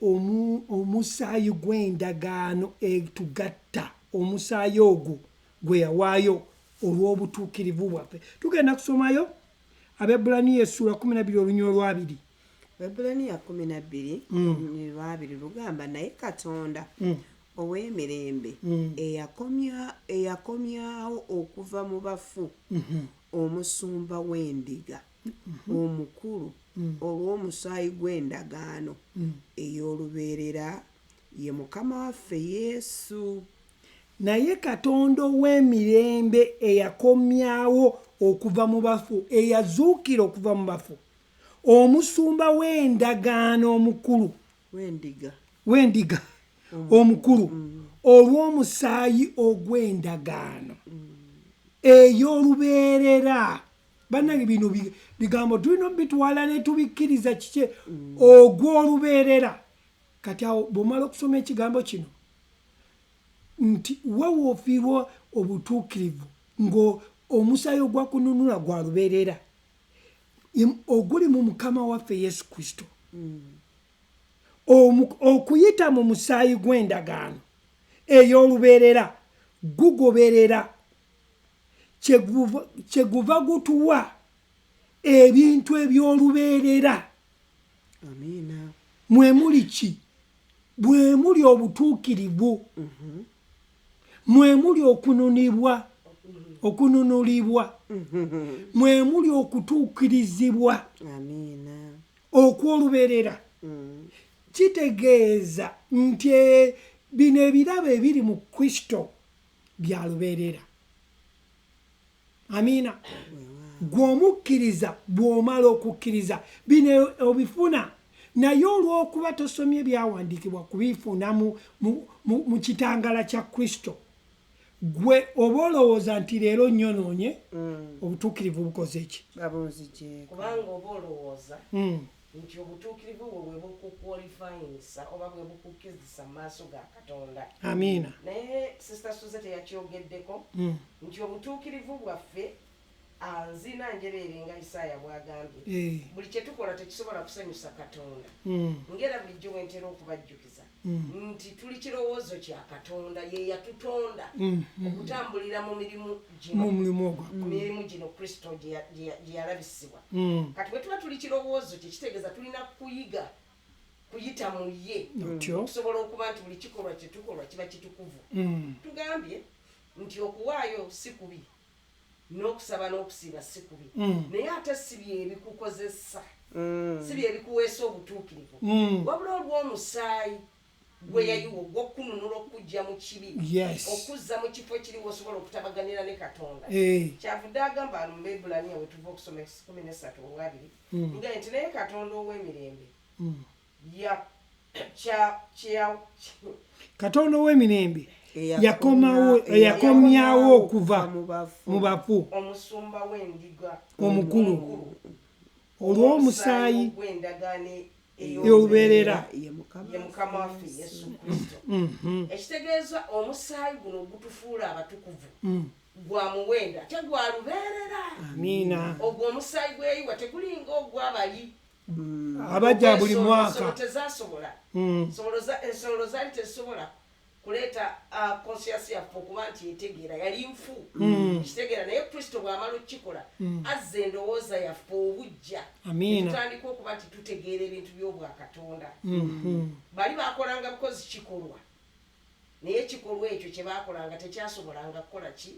omusaayi gw'endagaano etugatta omusaayi ogwo gwe yawaayo olw'obutuukirivu bwaffe. Tugenda kusomayo Abaebbulaniya essula 12 olunywa olwabiri. Abaebbulaniya 12 lugamba naye Katonda ow'emirembe eyakomyawo okuva mu bafu omusumba w'endiga omukulu olw'omusaayi gw'endagaano ey'olubeerera ye Mukama waffe Yesu. Naye Katonda ow'emirembe eyakomyawo okuva mu bafu eyazuukira okuva mu bafu omusumba w'endagaano omukulu w'endiga omukulu olw'omusaayi ogw'endagaano ey'olubeerera. Bannange bino bigambo tulina obitwala ne tubikkiriza kiki ogw'olubeerera. Kati awo bw'omala okusoma ekigambo kino nti wawoofiirwa obutuukirivu ng'omusaayi ogwakununula gwa lubeerera oguli mu Mukama waffe Yesu Kristo. Okuyita mu musaayi gw'endagaano ey'olubeerera gugoberera kyeguva gutuwa ebintu eby'olubeerera. Amiina. Mwe muli ki? Mwe muli obutuukirivu, mwe muli okununulibwa, mwe muli okutuukirizibwa okw'olubeerera. Kitegeeza nti bino ebirabo ebiri mu Kristo bya lubeerera. Amiina. Gw'omukkiriza bw'omala okukkiriza bino obifuna, naye olw'okuba tosomye byawandiikibwa kubifuna mu kitangala kya Kristo, gwe oba olowooza nti leero nnyonoonye obutuukirivu bukoze ki? Kubanga oba olowooza nti obutuukirivu bwe bwe bukukwalifayinsa oba bwe bukukkizisa mu maaso ga Katonda. Amiina. Naye Sister Suzette yakyogeddeko nti obutuukirivu bwaffe anzina njereere nga Isaaya bw'agambye buli kye tukola tekisobola kusanyusa Katonda. Ngera bulijjo bwentera okubajjukiza nti tuli kirowoozo kya Katonda ye yatutonda okutambulira mu mirimu gino Kristo gye yalabisibwa. Kati bwe tuba tuli kirowoozo kye kitegeeza tulina kuyita mu ye okusobola okuba nti buli kikolwa kye tukolwa kiba kitukuvu. Tugambye nti okuwaayo si kubi n'okusaba n'okusiiba si kubi, naye ate si bye bikukozesa, si bye bikuweesa obutuukirivu, wabula olw'omusaayi gwe yayiwa ogw'okununula okujja mu kibi, okuzza mu kifo ekiriwo osobola okutabaganira ne Katonda. Kyavudde agamba wano mu Baebbulaniya we tuva okusoma 13:2 nga nti naye Katonda ow'emirembe Katonda ow'emirembe yakomyawo okuva mu bafu omusumba w'endiga omukulu olw'omusaayi ey'olubeerera ye Mukama waffe Yesu Kristo. Ekitegeeza omusaayi guno ogutufuula abatukuvu gwa muwendo ate gwa lubeerera. Amiina. Ogwo omusaayi gweyiwa tegulinga ogw'abali abajja buli mwaka. Tezasobola ensolo zaali tezisobola kuleeta conscience yaffe okuba nti etegeera yali nfu kitegeera, naye Kristo bw'amala okukikola azza endowooza yaffe obujja tutandika okuba nti tutegeera ebintu by'obwa Katonda. Bali bakolanga bukozi kikolwa, naye ekikolwa ekyo kye baakolanga tekyasobolanga kukola ki?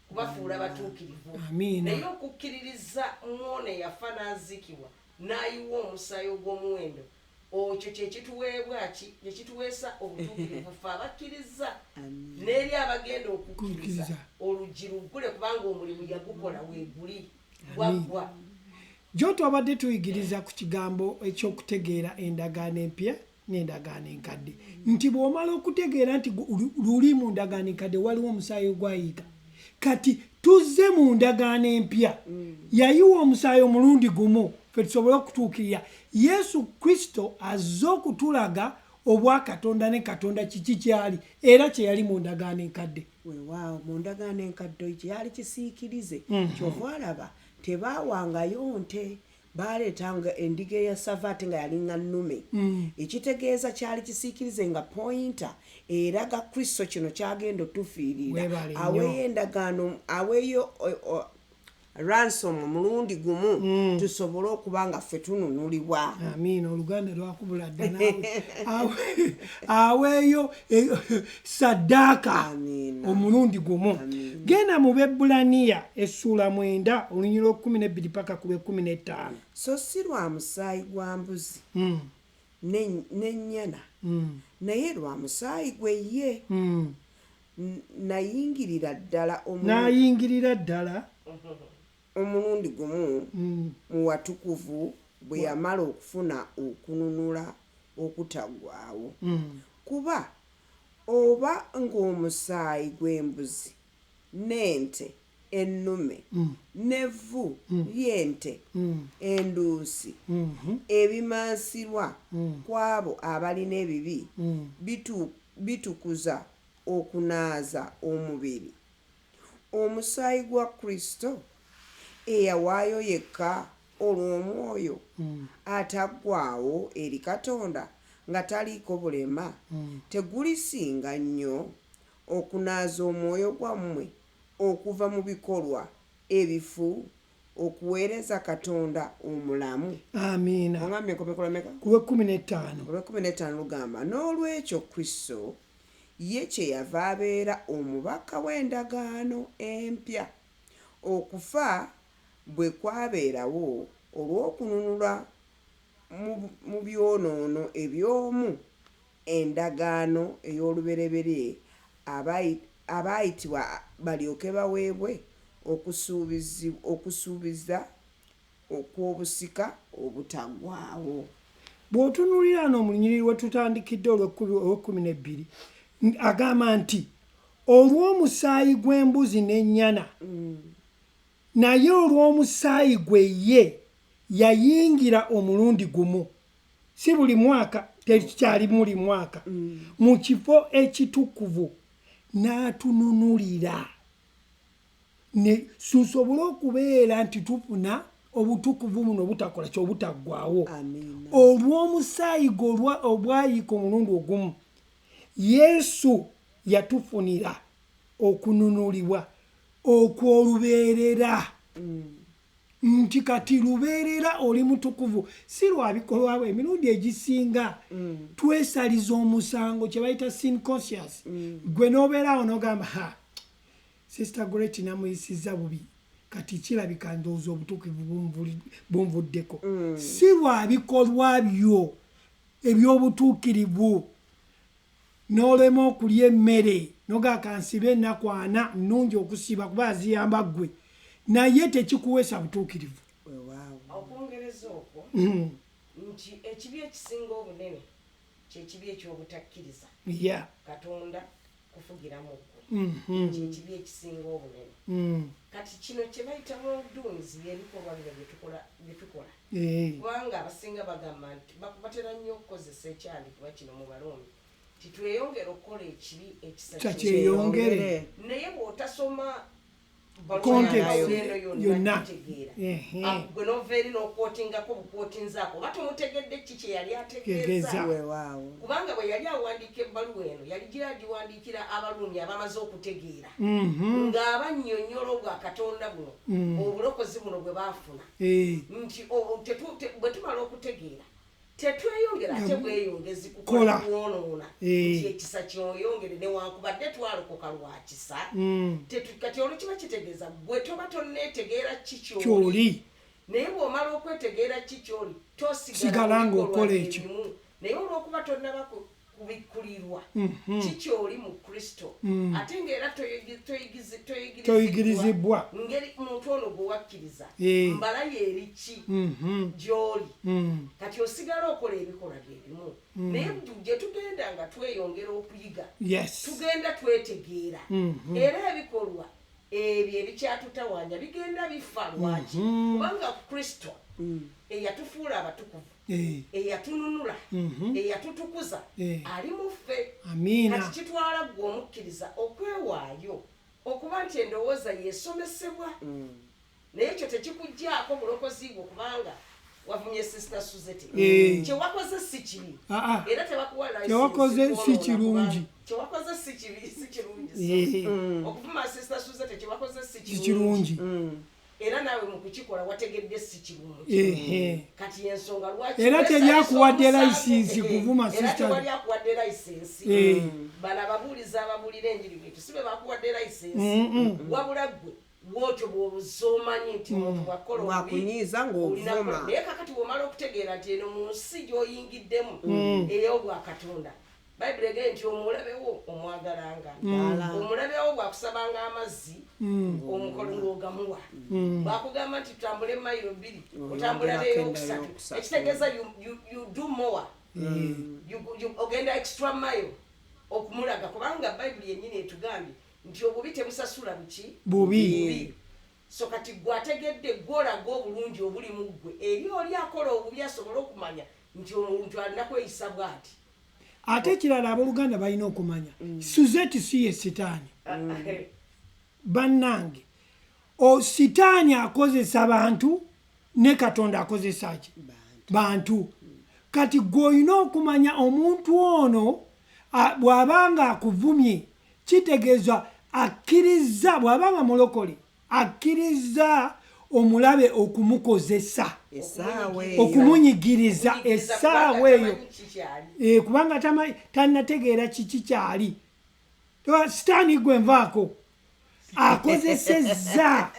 Kubafuula batuukirivu. Naye okukkiririza mwono eyafa n'aziikibwa n'ayiwa omusaayi ogw'omuwendo okyo kyekituweebwa kyekituweesa obutuukirivu ffe abakkiriza n'eri abagenda okukkiriza oluggi luggule kubanga omulimu yagukola weeguli gwaggwa. Jo twabadde tuyigiriza ku kigambo ekyokutegeera endagaano empya n'endagaano enkadde nti bw'omala okutegeera nti luli mu ndagaano enkadde waliwo omusaayi ogwayiika kati tuzze mu ndagaano empya yayiwa omusaayi omulundi gumu ffe tusobole okutuukirira Yesu Kristo azze okutulaga obwakatonda ne Katonda kiki kyali era kye yali mu ndagaano enkadde. Weewaawo mu ndagaano enkadde kyali kisiikirize kyova alaba tebaawangayo nte baaleetanga endiga eya savaati nga yalinga nnume ekitegeeza kyali kisiikirize nga pointa eraga Kristo kino kyagenda otufiirira aweeyo endagaano aweeyo ransom omulundi gumu tusobole okuba nga ffe tununulibwa. Amiina oluganda lwakubula dda nawe aweeyo saddaaka omulundi gumu. Genda mu Bebbulaniya essuula 9 olunyiri lw'12 paka ku lw'15. So si lwa musaayi gwa mbuzi n'ennyana naye lwa musaayi gwe ye nayingirira ddala omulundi gumu mu watukuvu bwe yamala okufuna okununula okutaggwaawo. Kuba oba ng'omusaayi gw'embuzi n'ente ennume n'evvu ly'ente enduusi ebimansirwa kw'abo abalina ebibi bitukuza okunaaza omubiri, omusaayi gwa Kristo eyawaayo yekka olw'omwoyo ataggwaawo eri Katonda nga taliiko bulema tegulisinga nnyo okunaaza omwoyo gwammwe okuva mu bikolwa ebifu okuweereza Katonda omulamu. Amiina. Ongambe kopekola meka? Kuwe 15. Kuwe 15 lugamba n'olwekyo Kristo ye kyeyava abeera omubaka w'endagaano empya okufa bwe kwabeerawo olw'okununula mu byonoono eby'omu endagaano ey'olubereberye abaayitibwa balyoke baweebwe okusuubiza okw'obusika obutaggwaawo. Bw'otunuulira n'omunyiriri we tutandikidde olw'12 agamba nti olw'omusaayi gw'embuzi n'ennyana naye olw'omusaayi gwe ye yayingira omulundi gumu si buli mwaka tekyali muli mwaka mu kifo ekitukuvu n'atununulira ne tusobole okubeera nti tufuna obutukuvu buno obutakola kyobutaggwaawo olw'omusaayi gwe obwayiika omulundi ogumu. Yesu yatufunira okununulibwa okw'olubeerera nti kati lubeerera oli mutukuvu si lwa bikolwa bwe emirundi egisinga twesaliza omusango kye bayita sin conscious gwe n'obeerawo n'ogamba Sister Great namuyisiza bubi kati kirabika ndowooza obutukuvu bunvuddeko si lwa bikolwa byo eby'obutuukirivu n'olema okulya emmere nogakansiba ennaku 4 nnungi okusiba kuba aziyamba ggwe naye tekikuweesa butuukirivu. Okwongereza okwo nti ekibi ekisinga obunene kyekibi eky'obutakkiriza Katonda kufugiramu ggwe kyekibi ekisinga obunene. Kati kino kye bayitamu obuduumizi by'ebikolwa bye tukola kubanga abasinga bagamba nti batera nnyo okukozesa ekyandi kuba kino mu Barumi titweyongera okukola ekibi ekisa kyeyongere naye bw'otasoma yonna gwe noveeri n'okwotingako bukwotinzaako oba tomutegedde ki kye yali ategeeza kubanga bwe yali awandiika ebbaluwa eno yali gira agiwandiikira Abaruumi abamaze okutegeera ng'abannyonnyola obwa Katonda buno obulokozi buno bwe baafuna nti bwe tumala okutegeera tetweyongera ate bweyongezi kukola kuwonoona nti ekisa kyoyongere newankubadde twalokoka lwa kisa kati olwo kiba kitegeeza bwe toba tonneetegeera ki kyoli naye bw'omala okwetegeera kikyoli Sigala ng'okola ekyo. naye olw'okuba tonnaba kubikkulirwa kikyoli mu Kristo ate ng'era toyigirizibwa ngeri muntu ono gwe wakkiriza mbala yeeri ki gy'oli kati osigala okola ebikolwa byebimu naye gye tugenda nga tweyongera okuyiga tugenda twetegeera era ebikolwa ebyo ebikyatutawanya bigenda bifa lwaki kubanga Kristo eyatufuula abatukuvu eyatununula eyatutukuza ali mu ffe kati kitwala gwe omukkiriza okwewaayo okuba nti endowooza yeesomesebwa naye ekyo tekikuggyako bulokozi bwe kubanga wavumye Sister Suzette kyewakoze si kibi era tebakuwa kyewakoze si kirungi kyewakoze si kirungi okuvuma Sister Suzette kyewakoze si kirungi era nawe mu kukikola wategedde si kirungi kati ensonga lwaki era teryakuwadde license kuvuma sister era teryakuwadde license bana ababuuliza ababulira enjiri bwetu si be bakuwadde license wabula ggwe bwotyo bw'obuzomanyi nti muntu wakola wakunyiiza ng'ovuma naye kakati bw'omala okutegeera nti eno mu nsi gy'oyingiddemu ey'obwakatonda bayibuli egee nti omulabewo omwagalanga omulabewo bwakusabanga amazzi omukolo ng'ogamuwa bwakugamba nti tutambule mayiro 2 otambula leero 3 ekitegeeza you do more ogenda extra mile okumulaga kubanga bayibuli yennyini etugambye nti obubi tebusasula bubi so kati gwategedde gwolaga obulungi obuli mu ggwe eri oli akola obubi asobole okumanya nti omuntu alina kweyisa bw'ati ate ekirala abooluganda balina okumanya Suzette si ye sitaani bannange sitaani akozesa bantu ne Katonda akozesa ki bantu kati gw'olina okumanya omuntu ono bw'abanga akuvumye kitegeeza akkiriza bw'abanga mulokole akkiriza omulabe okumukozesa okumunyigiriza essaawa eyo kubanga tannategeera kiki kyali sitaani gwe nvaako akozesezza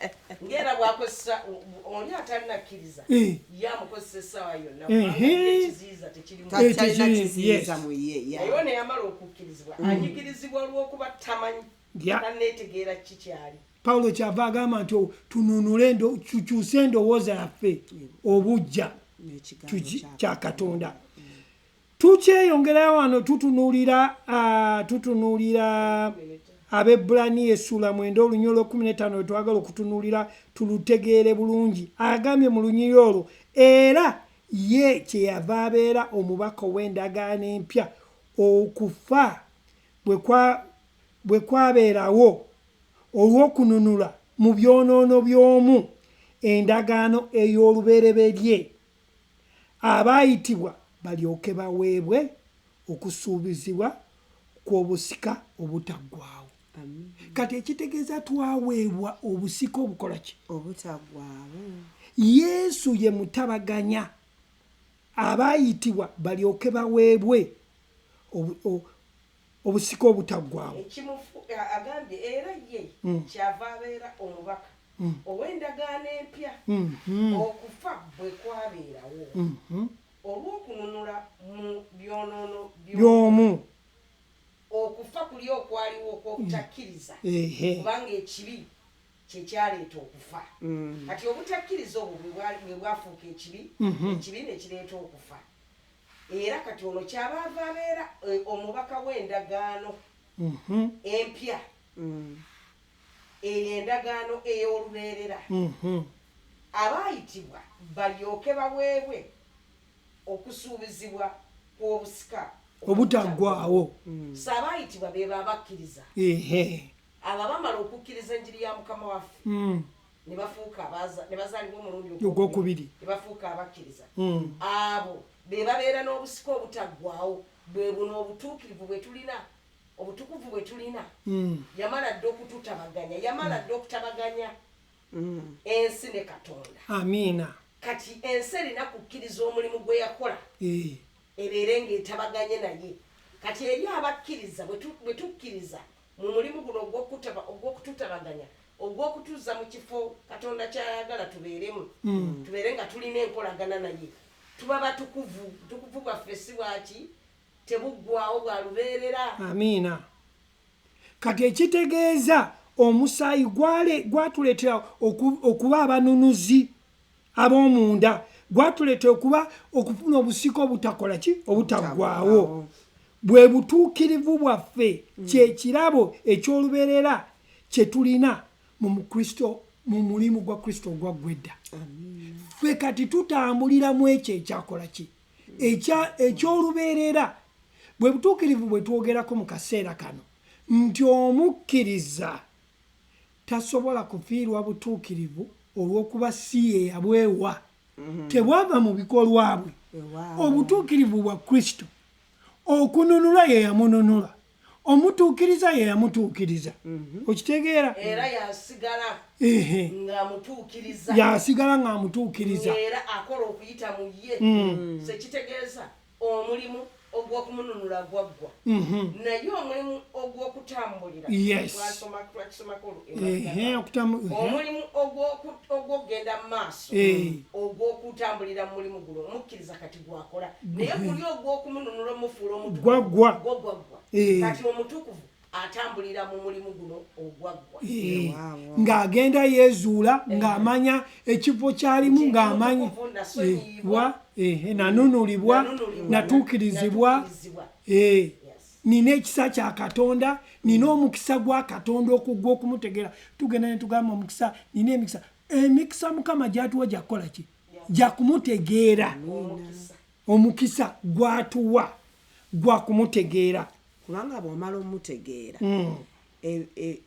ngera bwakozesa oli atalinakkiriza yamukozesa essaawa yonna ekiziiza mu ye naye neyamala okukkirizibwa anyigirizibwa olw'okuba tamanyi tanneetegeera kiki kyali Pawulo kyava agamba nti tununule tukyuse endowooza yaffe obujja kya Katonda tukyeyongerayo wano tutunuulira Abebbulaniya essula 9 olunyolo 15 twagala okutunuulira tulutegeere bulungi agambye mu lunyiri olwo era ye kyeyava abeera omubaka ow'endagaano empya okufa bwe kwabeerawo olw'okununula mu byonoono by'omu endagaano ey'olubereberye abaayitibwa balyoke baweebwe okusuubizibwa kw'obusika obutaggwaawo kati ekitegeeza twaweebwa obusika obukola ki obutaggwaawo Yesu ye mutabaganya abaayitibwa balyoke baweebwe obusika obutaggwaawo agambye era ye kyava abeera omubaka ow'endagaano empya okufa bwe kwabeerawo olw'okununula mu byonoono by'omu okufa kuli okwaliwo okw'obutakkiriza kubanga ekibi kyekyaleeta okufa kati obutakkiriza obwo bwe bwafuuka ekibi ne kireeta okufa era kati ono kyabaava abeera omubaka w'endagaano empya eyo endagaano ey'olubeerera abaayitibwa balyoke baweebwe okusuubizibwa kw'obusika obutaggwaawo saabaayitibwa be babakkiriza abo bamala okukkiriza enjiri ya Mukama waffe ne bafuuka ne bazaalibwa omulundi ogwokubiri ne bafuuka abakkiriza abo be babeera n'obusika obutaggwaawo bwe buno obutuukirivu bwe tulina obutukuvu bwe tulina yamala dde okututabaganya yamala dde okutabaganya ensi ne Katonda amiina kati ensi erina kukkiriza omulimu gwe yakola ebeere ng'etabaganye naye kati eri abakkiriza bwe tukkiriza mu mulimu guno ogw'okututabaganya ogw'okutuuza mu kifo Katonda kyayagala tubeeremu tubeere nga tulina enkolagana naye tuba batukuvu bwaffe si bwaki tebuggwaawo bwa lubeerera. Amiina. Kati ekitegeeza omusaayi gwatuleetera okuba abanunuzi ab'omunda, gwatuleetera okufuna obusika obutakola ki obutaggwaawo. Bwe butuukirivu bwaffe kyekirabo eky'olubeerera kye tulina mu Kristo, mu mulimu gwa Kristo ogwaggwedda. Ffe kati tutambulira mu ekyo ekyakola ki eky'olubeerera. Bwe butuukirivu bwe twogerako mu kaseera kano nti omukkiriza tasobola kufiirwa butuukirivu olw'okuba si ye yabwewa, tebwava mu bikolwa bwe. Obutuukirivu bwa Kristo, okununula ye yamununula, omutuukiriza ye yamutuukiriza. Okitegeera? Era yasigala ng'amutuukiriza. Yasigala ng'amutuukiriza. Era akola okuyita mu ye. Sekitegeeza omulimu ogw'okumununula gwaggwa. Naye omulimu ogw'okutambulira. Omulimu ogw'okugenda mu maaso ogw'okutambulira mu mulimu guno omukkiriza kati gwakola. Naye guli ogw'okumununula omufuula omutukuvu gwaggwa. Kati omutukuvu atambulira mu mulimu guno ogwaggwa. Ng'agenda yeezuula ng'amanya ekifo ky'alimu ng'amanya nanunulibwa natuukirizibwa. Nina ekisa kya Katonda, nina omukisa gwa Katonda okugwa okumutegeera. Tugenda ne tugamba omukisa, nina emikisa. Emikisa Mukama gy'atuwa gya kukola ki? Gya kumutegeera. Omukisa gw'atuwa gwa kumutegeera. Kubanga bw'omala omutegeera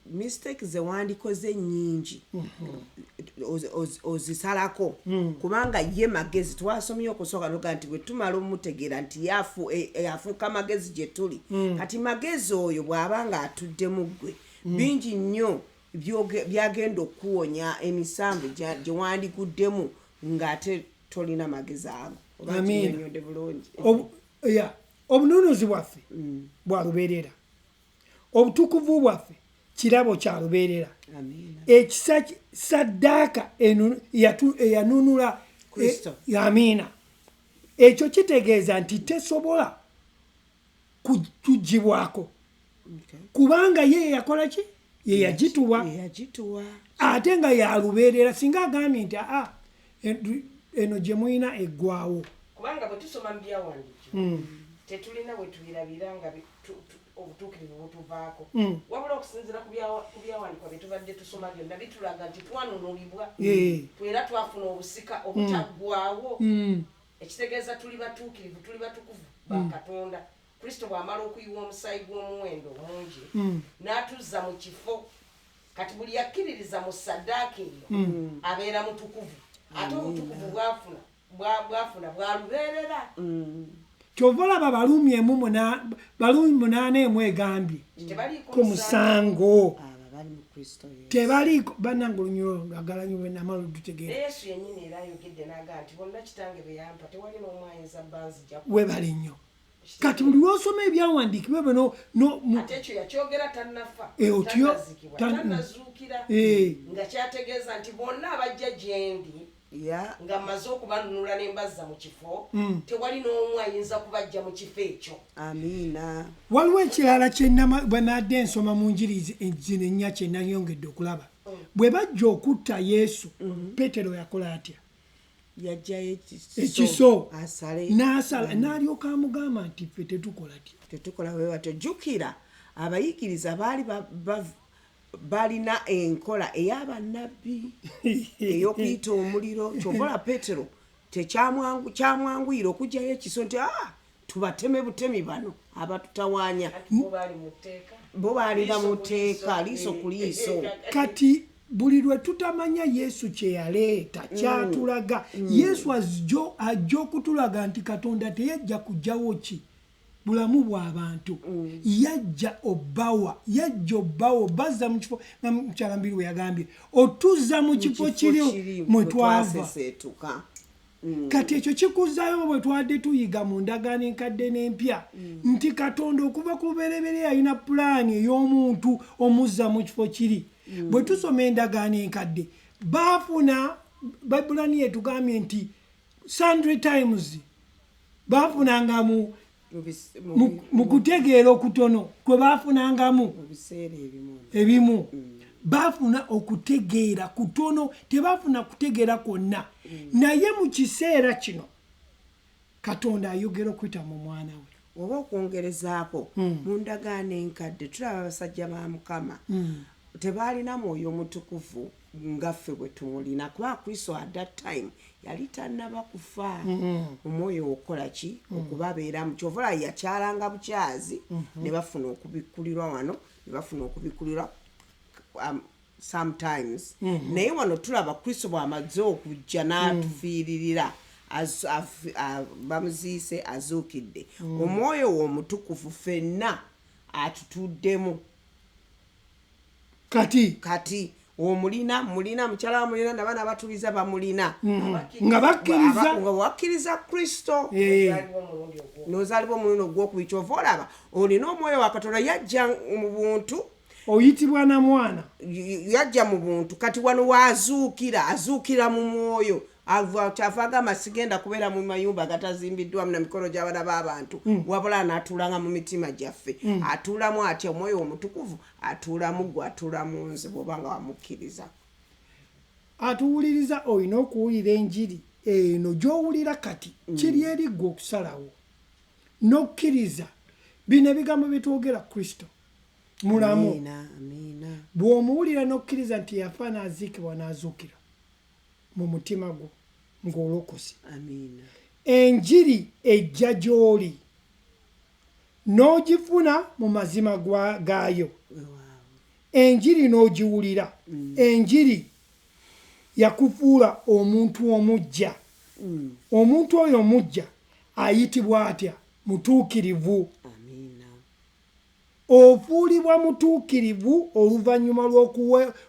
mistake ze wandikoze nnyingi ozisalako kubanga ye magezi twasomye okusooka noga nti bwe tumala omutegeera nti yafuuka magezi gye tuli kati magezi oyo bw'aba nga atudde mu ggwe bingi nnyo byagenda okuwonya emisango gye wandiguddemu ng'ate tolina magezi ago. Obakinyonyodde bulungi. Obununuzi bwaffe bwa lubeerera, obutukuvu bwaffe kirabo kya lubeerera. Ekisa saddaaka eyanunula Kristo. Amiina. Ekyo kitegeeza nti tesobola kugibwako kubanga ye yakola ki? Ye yagituwa. Ate nga ya lubeerera. Singa agambye nti eno gye muyina eggwaawo. Kubanga bwe tusoma mu byawandiikibwa tetulina bwe tubirabira nga obutuukirivu butuvaako. Wabula okusinziira ku byawandiikibwa bye tubadde tusoma byonna bitulaga nti twanunulibwa era twafuna obusika obutaggwaawo. Ekitegeeza tuli batuukirivu, tuli batukuvu ba Katonda. Kristo bw'amala okuyiwa omusaayi gw'omuwendo omungi n'atuzza mu kifo, kati buli yakkiririza mu ssaddaaka eyo abeera mutukuvu. Ate obutukuvu bwafuna bwa lubeerera. Kyova olaba Baluumi 8 egambye ku musango tebaliiko bannange olunyulo lwagala nnyo bwenamala olututegeera. Yesu yennyini era ayogedde n'agamba nti bonna kitange be yampa tewali n'omu ayinza banzigya. Webale nnyo. Kati buli lw'osoma ebyawandiikibwa bino ate ekyo yakyogera tannafa tannazuukira nga kyategeeza nti bonna abajja gye ndi nga mmaze okubanunula ne mbazza mu kifo tewali n'omu ayinza kubajja mu kifo ekyo. Amiina. Waliwo ekirala bwe nadde ensoma mu njiri zino ennya kye nayongedde okulaba. Bwe bajja okutta Yesu, Peetero yakola atya? Yajjayo ekiso n'asala n'alyoka amugamba nti ffe tetukola tya. Tetukola bwe batyo. Jjukira abayigiriza baali balina enkola ey'abannabbi ey'okuyita omuliro. Kyovola Peetero kyamwanguyira okugjayo ekiso nti tubateme butemi bano abatutawaanya. Bo baalina mu tteeka liiso ku liiso. Kati buli lwe tutamanya Yesu kye yaleeta kyatulaga. Yesu ajja okutulaga nti Katonda teyajja kugjawo ki bulamu bw'abantu. Yajja obbawa bazza mu kifo nga mukyalambiri we yagambye otuzza mu kifo kiri mwe twava. Kati ekyo kikuzaayo bwe twadde tuyiga mu ndagaano enkadde n'empya nti Katonda okuva ku lubereberye yalina pulaani ey'omuntu omuzza mu kifo kiri. bwe tusoma endagaano enkadde baafuna bayibulani yetugambye nti sundry times baafunanga mu kutegeera okutono kwe baafunangamu ebimu baafuna okutegeera kutono tebaafuna kutegeera kwonna naye mu kiseera kino Katonda ayogera okuyita mu mwana we oba okwongerezaako mu ndagaano enkadde tulaba abasajja ba Mukama tebaalina mwoyo mutukuvu ngaffe bwe tumulina kuba Kristo at that time yali tannaba kufa omwoyo okola ki okubabeeramu kyova yakyalanga bukyazi ne bafuna okubikkulirwa wano ne bafuna okubikkulirwa sometimes naye wano tulaba Kristo bw'amaze okujja n'atufiiririra bamuziise azuukidde omwoyo w'omutukuvu ffenna atutuddemu kati omulina mukyala mulina n'abaana batuliza bamulina nga wakkiriza Kristo n'ozaalibwa omulundi ogwokubiri kyova olaba olina omwoyo wa Katonda yajja mu buntu oyitibwa na mwana yajja mu buntu kati wano azuukira mu mwoyo kyava agamba sigenda kubeera mu mayumba gatazimbiddwamu na mikono gy'abaana b'abantu wabula anaatuulanga mu mitima gyaffe atuulamu atya omwoyo omutukuvu atuulamu gwe atuulamu nze bw'oba nga wamukkiriza atuwuliriza olina okuwulira enjiri eno gy'owulira kati kiri eri ggwe okusalawo n'okkiriza bino ebigambo byetwogera Kristo mulamu bw'omuwulira n'okkiriza nti yafa n'aziikibwa n'azuukira mu mutima gwo ng'olokose enjiri ejja gy'oli n'ogifuna mu mazima gaayo enjiri n'ogiwulira enjiri yakufuula omuntu omuggya omuntu oyo omuggya ayitibwa atya mutuukirivu ofuulibwa mutuukirivu oluvannyuma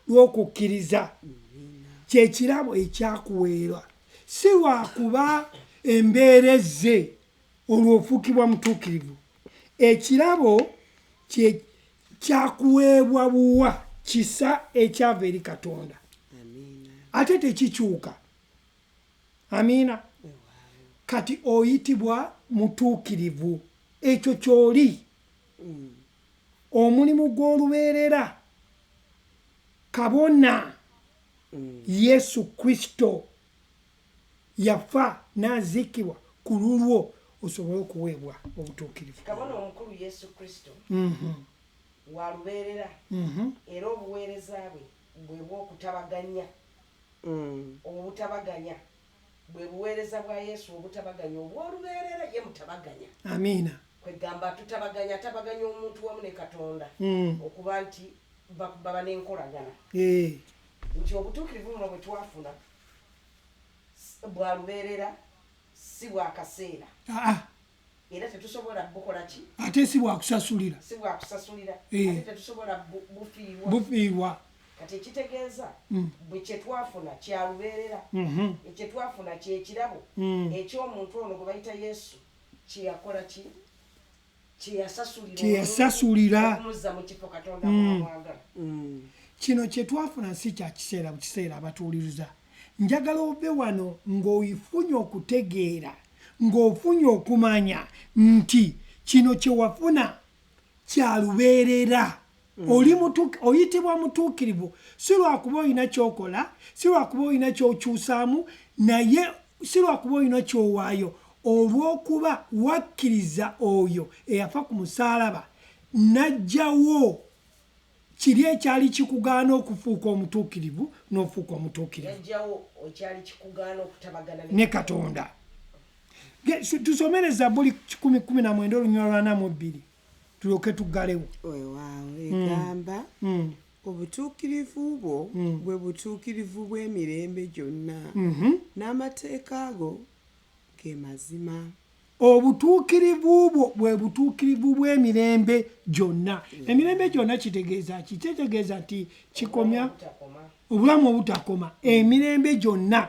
lw'okukkiriza kyekirabo ekyakuweerwa si lwakuba embeerezze olwofuukibwa mutuukirivu ekirabo kyakuweebwa buwa kisa ekyava eri Katonda ate tekikyuka amiina kati oyitibwa mutuukirivu ekyo kyoli omulimu gw'olubeerera kabona Yesu Kristo yafa n'aziikibwa ku lulwo osobole okuweebwa obutuukirivu kabona omukulu Yesu Kristo walubeerera era obuweereza bwe bw'okutabaganya obutabaganya bwe buweereza bwa Yesu obutabaganya obw'olubeerera ye mutabaganya amiina kwegamba tutabaganya atabaganya omuntu wamu ne Katonda okuba nti baba n'enkolagana nti obutuukirivu buno bwe twafuna bwalubeerera si bwakaseera era tetusobola bukola ki ate si bwakusasulira ate tetusobola bufiirwa kati ekitegeeza bwe kyetwafuna kyalubeerera ekyetwafuna kyekirabo eky'omuntu ono gwe bayita Yesu kyeyakola ki kyeyasasulira okumuza mu kifo Katonda mwagala kino kyetwafuna si kya kiseera mu kiseera abatuuliriza njagala ove wano ng'oyifunye okutegeera ng'ofunye okumanya nti kino kyewafuna kyalubeerera oyitibwa mutuukirivu si lwakuba olina kyokola si lwakuba olina kyokyusaamu naye si lwakuba olina kyowaayo olw'okuba wakkiriza oyo eyafa ku musaalaba n'ajjawo kiri ekyali kikugaana okufuuka omutuukirivu n'ofuuka omutuukirivu ne Katonda tusomere Zabbuli 119 olunywa 42 tulyoke tuggalewo egamba obutuukirivu bwo bwe butuukirivu bw'emirembe gyonna n'amateeka go ge mazima obutuukirivu bwo bwe butuukirivu bw'emirembe gyonna emirembe gyonna kitegeeza ki kitegeeza nti kikomya obulamu obutakoma emirembe gyonna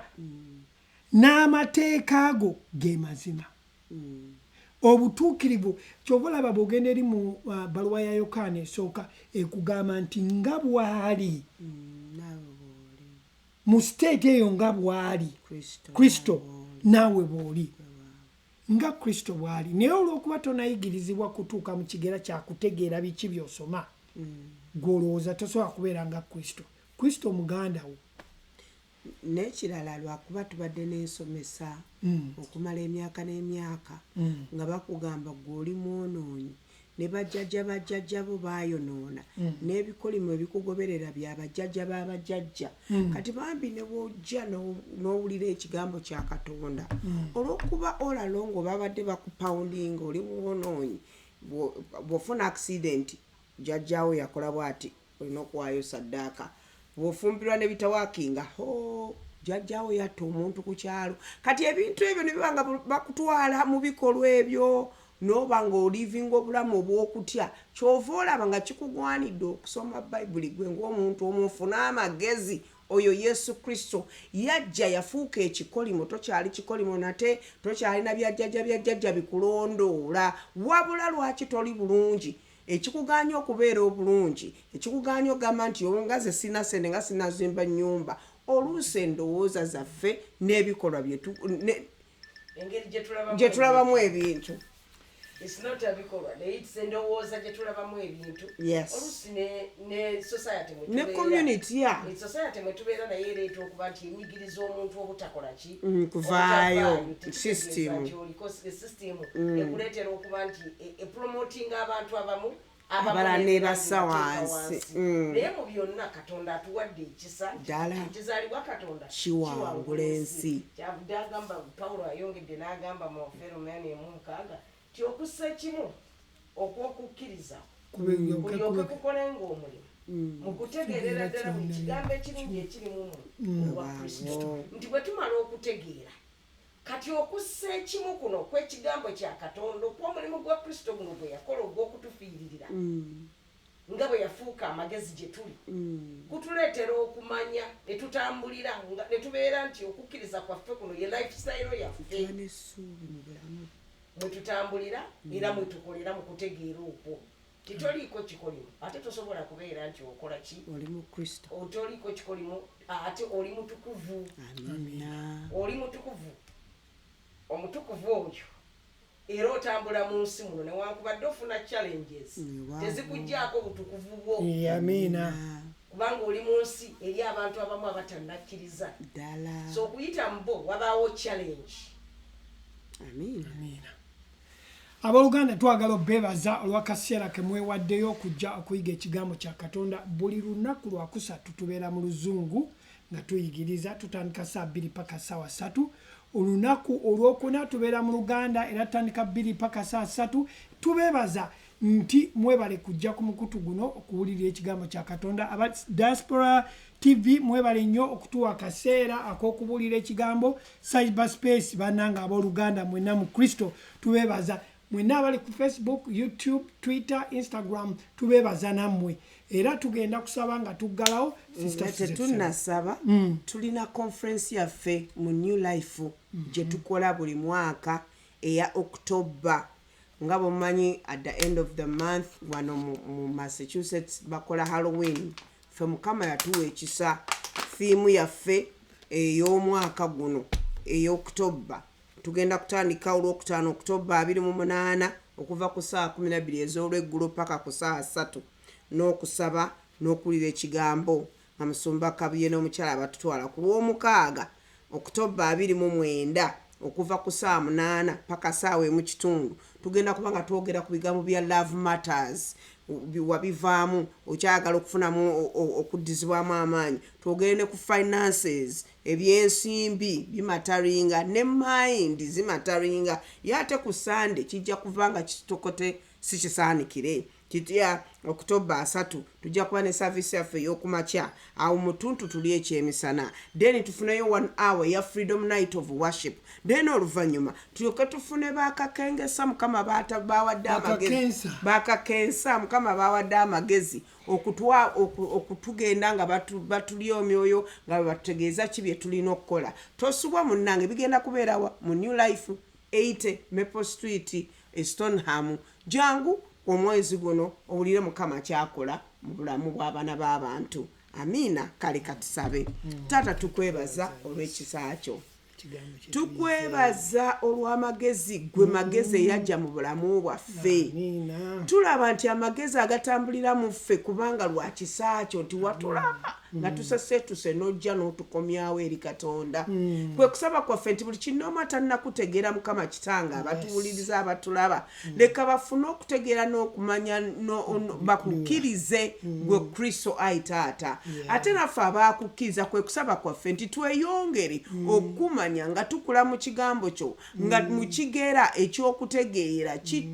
n'amateeka go ge mazima obutuukirivu kyova olaba bw'ogenda eri mu baluwa ya yokaana esooka ekugamba nti nga bw'ali mu siteeti eyo nga bw'ali kristo naawe bw'oli nga kristo bw'ali naye olw'okuba tonayigirizibwa kutuuka mu kigera kyakutegeera biki by'osoma gw'olowooza tosobola kubeera nga kristo muganda wo. N'ekirala lwakuba tubadde n'ensomesa okumala emyaka n'emyaka nga bakugamba gw'oli mwonoonyi ne bajjajja bo baayonoona n'ebikolimo ebikugoberera bya bajjajja b'abajjajja kati bambi ne bw'ojja n'owulira ekigambo kya Katonda olw'okuba olalongo babadde bakupawundinga oli mwonoonyi bw'ofuna accident jjajjaawo yakola bw'ati olina okuwaayo saddaaka bw'ofumbirwa ne bitawaakinga jjajjaawo yatta omuntu ku kyalo kati ebintu ebyo ne bibanga bakutwala mu bikolwa ebyo n'oba ng'olivinga obulamu obw'okutya kyova olaba nga kikugwanidde okusoma bayibuli gwe ng'omuntu omufuna amagezi oyo Yesu Kristo yajja yafuuka ekikolimo tokyali kikolimo nate tokyalina byajjajja bikulondoola wabula lwaki toli bulungi ekikuganya okubeera obulungi ekikuganya ogamba nti ongaze sina sente nga sinazimba nnyumba oluusi endowooza zaffe n'ebikolwa engeri gye tulabamu ebintu bikolwa naye endowooza gye tulabamu ebintu oluusi ne society ne community society mwe tubeera naye ereeta okuba nti enyigiriza omuntu obutakola ki kuvaayo system ekuleetera okuba nti epromotinga abantu abamu abala ne bassa wansi naye mu byonna Katonda atuwadde ekisa ekizaalibwa Katonda kiwangula ensi kyavudde agamba Pawulo ayongedde n'agamba mu Feromani 6 ti okussa ekimu okw'okukkiriza kulyoke kukolenga omulimu mu kutegeerera ddala buli kigambo ekirungi ekirimu olwa Kristo nti bwe tumala okutegeera kati okussa ekimu kuno kw'ekigambo kya Katonda okw'omulimu gwa Kristo guno gwe yakola ogw'okutufiiririra nga bwe yafuuka amagezi gye tuli kutuleetera okumanya ne tutambulira ne tubeera nti okukkiriza kwaffe kuno ye lifestyle yaffe mwe tutambulira era mwe tukolera mu kutegeera okwo titoliiko kikolimo ate tosobola kubeera nti okola ki oli mu Kristo otoliiko kikolimo ate oli mutukuvu oli mutukuvu omutukuvu oyo era otambula mu nsi muno newankubadde ofuna challenges tezikugjaako butukuvu bwo amiina kubanga oli mu nsi eri abantu abamu abatannakkiriza so okuyita mu bo wabaawo challenge. Amiina. Abooluganda twagala obeebaza olw'akaseera ke mwewaddeyo okujja okuyiga ekigambo kya Katonda buli lunaku lwakusatu tubeera mu luzungu nga tuyigiriza tutandika saa 2 paka saa 3 olunaku olwokuna tubeera mu Luganda era tutandika 2 paka saa 3 tubeebaza nti mwebale kujja ku mukutu guno okuwulirira ekigambo kya Katonda aba Diaspora TV mwebale nnyo okutuwa akaseera ak'okubuulira ekigambo cyberspace bannanga abooluganda mwenna mu Kristo tubeebaza mwenna abali ku Facebook, YouTube, Twitter, Instagram tubeebaza nammwe era tugenda kusaba nga tuggalawo tunasaba tulina conference yaffe mu New Life gye tukola buli mwaka eya October nga bwomanyi at the end of the month wano mu Massachusetts bakola Halloween fe mukama yatuwa ekisa theme yaffe ey'omwaka guno ey'October tugenda kutandika olwokutaano October 28 okuva ku saa 12 ez'olweggulo paka ku saa 3 n'okusaba n'okulira ekigambo nga Musumba Kabuye n'omukyala batutwala ku lw'omukaaga October 29 okuva ku saa 8 paka saawa emu kitundu tugenda kuba nga twogera ku bigambo bya Love Matters wabivaamu okyagala okufunamu okuddizibwamu amaanyi twogere ne ku finances ebyensimbi bimataringa ne mind zimataringa yate ku Sunday kijja kuvanga kitokote si kisaanikire kitya October 3 tujja kuba ne service yaffe y'okumakya awo mutuntu tuli ekyemisana then tufuneyo 1 hour ya Freedom Night of Worship then oluvannyuma tulyoke tufune bakakengesa mukama bawadde amagezi bakakensa mukama bawadde amagezi okutugenda nga batulya omyoyo nga batutegeeza ki bye tulina okukola tosubwa munnange bigenda kubeera mu New Life 80 Maple Street Stoneham jangu omwezi guno owulire Mukama kyakola mu bulamu bw'abaana b'abantu. Amiina. Kale katusabe. Taata tukwebaza olw'ekisa kyo. Tukwebaza olw'amagezi gwe magezi eyajja mu bulamu bwaffe. Tulaba nti amagezi agatambulira mu ffe kubanga lwa kisa kyo nti watulaba nga tusesetuse n'ojja n'otukomyawo eri Katonda. Kwe kusaba kwaffe nti buli kinoma tannakutegeera Mukama Kitange abatuwuliriza abatulaba leka bafune okutegeera n'okumanya bakukkirize gwe Kristo ayi Taata. Ate naffe abaakukkiriza kwe kusaba kwaffe nti tweyongere okumanya nga tukula mu kigambo kyo nga mu kigeera ekyokutegeera ki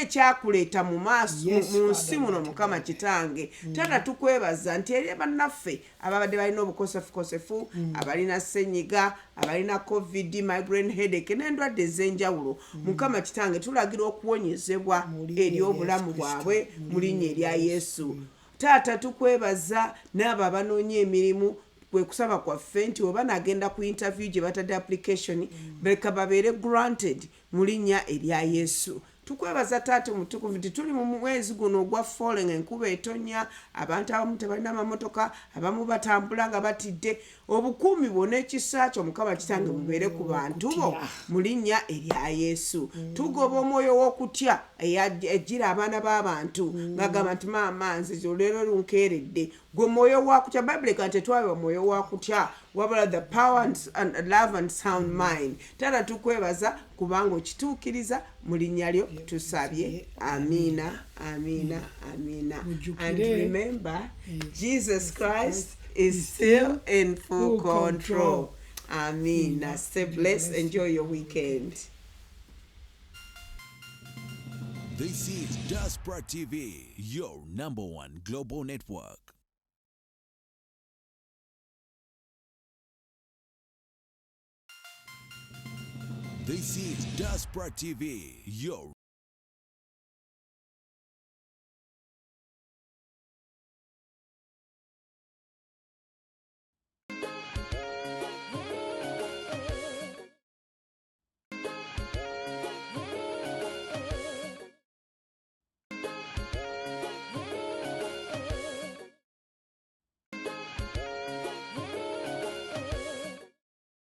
ekyakuleeta mu maaso mu nsi muno Mukama Kitange. Taata tukwebaza nti eri bannaffe ababadde balina obukosefukosefu abalina ssenyiga abalina covid migraine headache n'endwadde ez'enjawulo Mukama Kitange tulagira okuwonyezebwa eri obulamu bwabwe mu linnya erya Yesu. Taata tukwebaza n'abo abanoonya emirimu kwe kusaba kwaffe nti oba nagenda ku interview gye batadde application leka babeere granted mu linnya erya Yesu. Tukwebaza Taata omutukuvu nti tuli mu mwezi guno ogwa falling enkuba etonya abantu abamu tebalina amamotoka abamu batambula nga batidde obukuumi bwonna ekisa kyo Mukama Kitange bubeere ku bantu bo mu linnya erya Yesu. Tugoba omwoyo w'okutya ejjira abaana b'abantu ng'agamba nti maama nze olwero lunkeeredde gwe mwoyo wa kutya. Bayibuli ega tetwabibwa mwoyo wa kutya wabula the power and love and sound mind. Taata tukwebaza kubanga okituukiriza mu linnya lyo tusabye. Amiina, amiina, amiina. And remember, Jesus Christ is still in full control. Amiina. Stay blessed. Enjoy your weekend. This is Diaspora TV, your #1 global network. This is Diaspora TV, your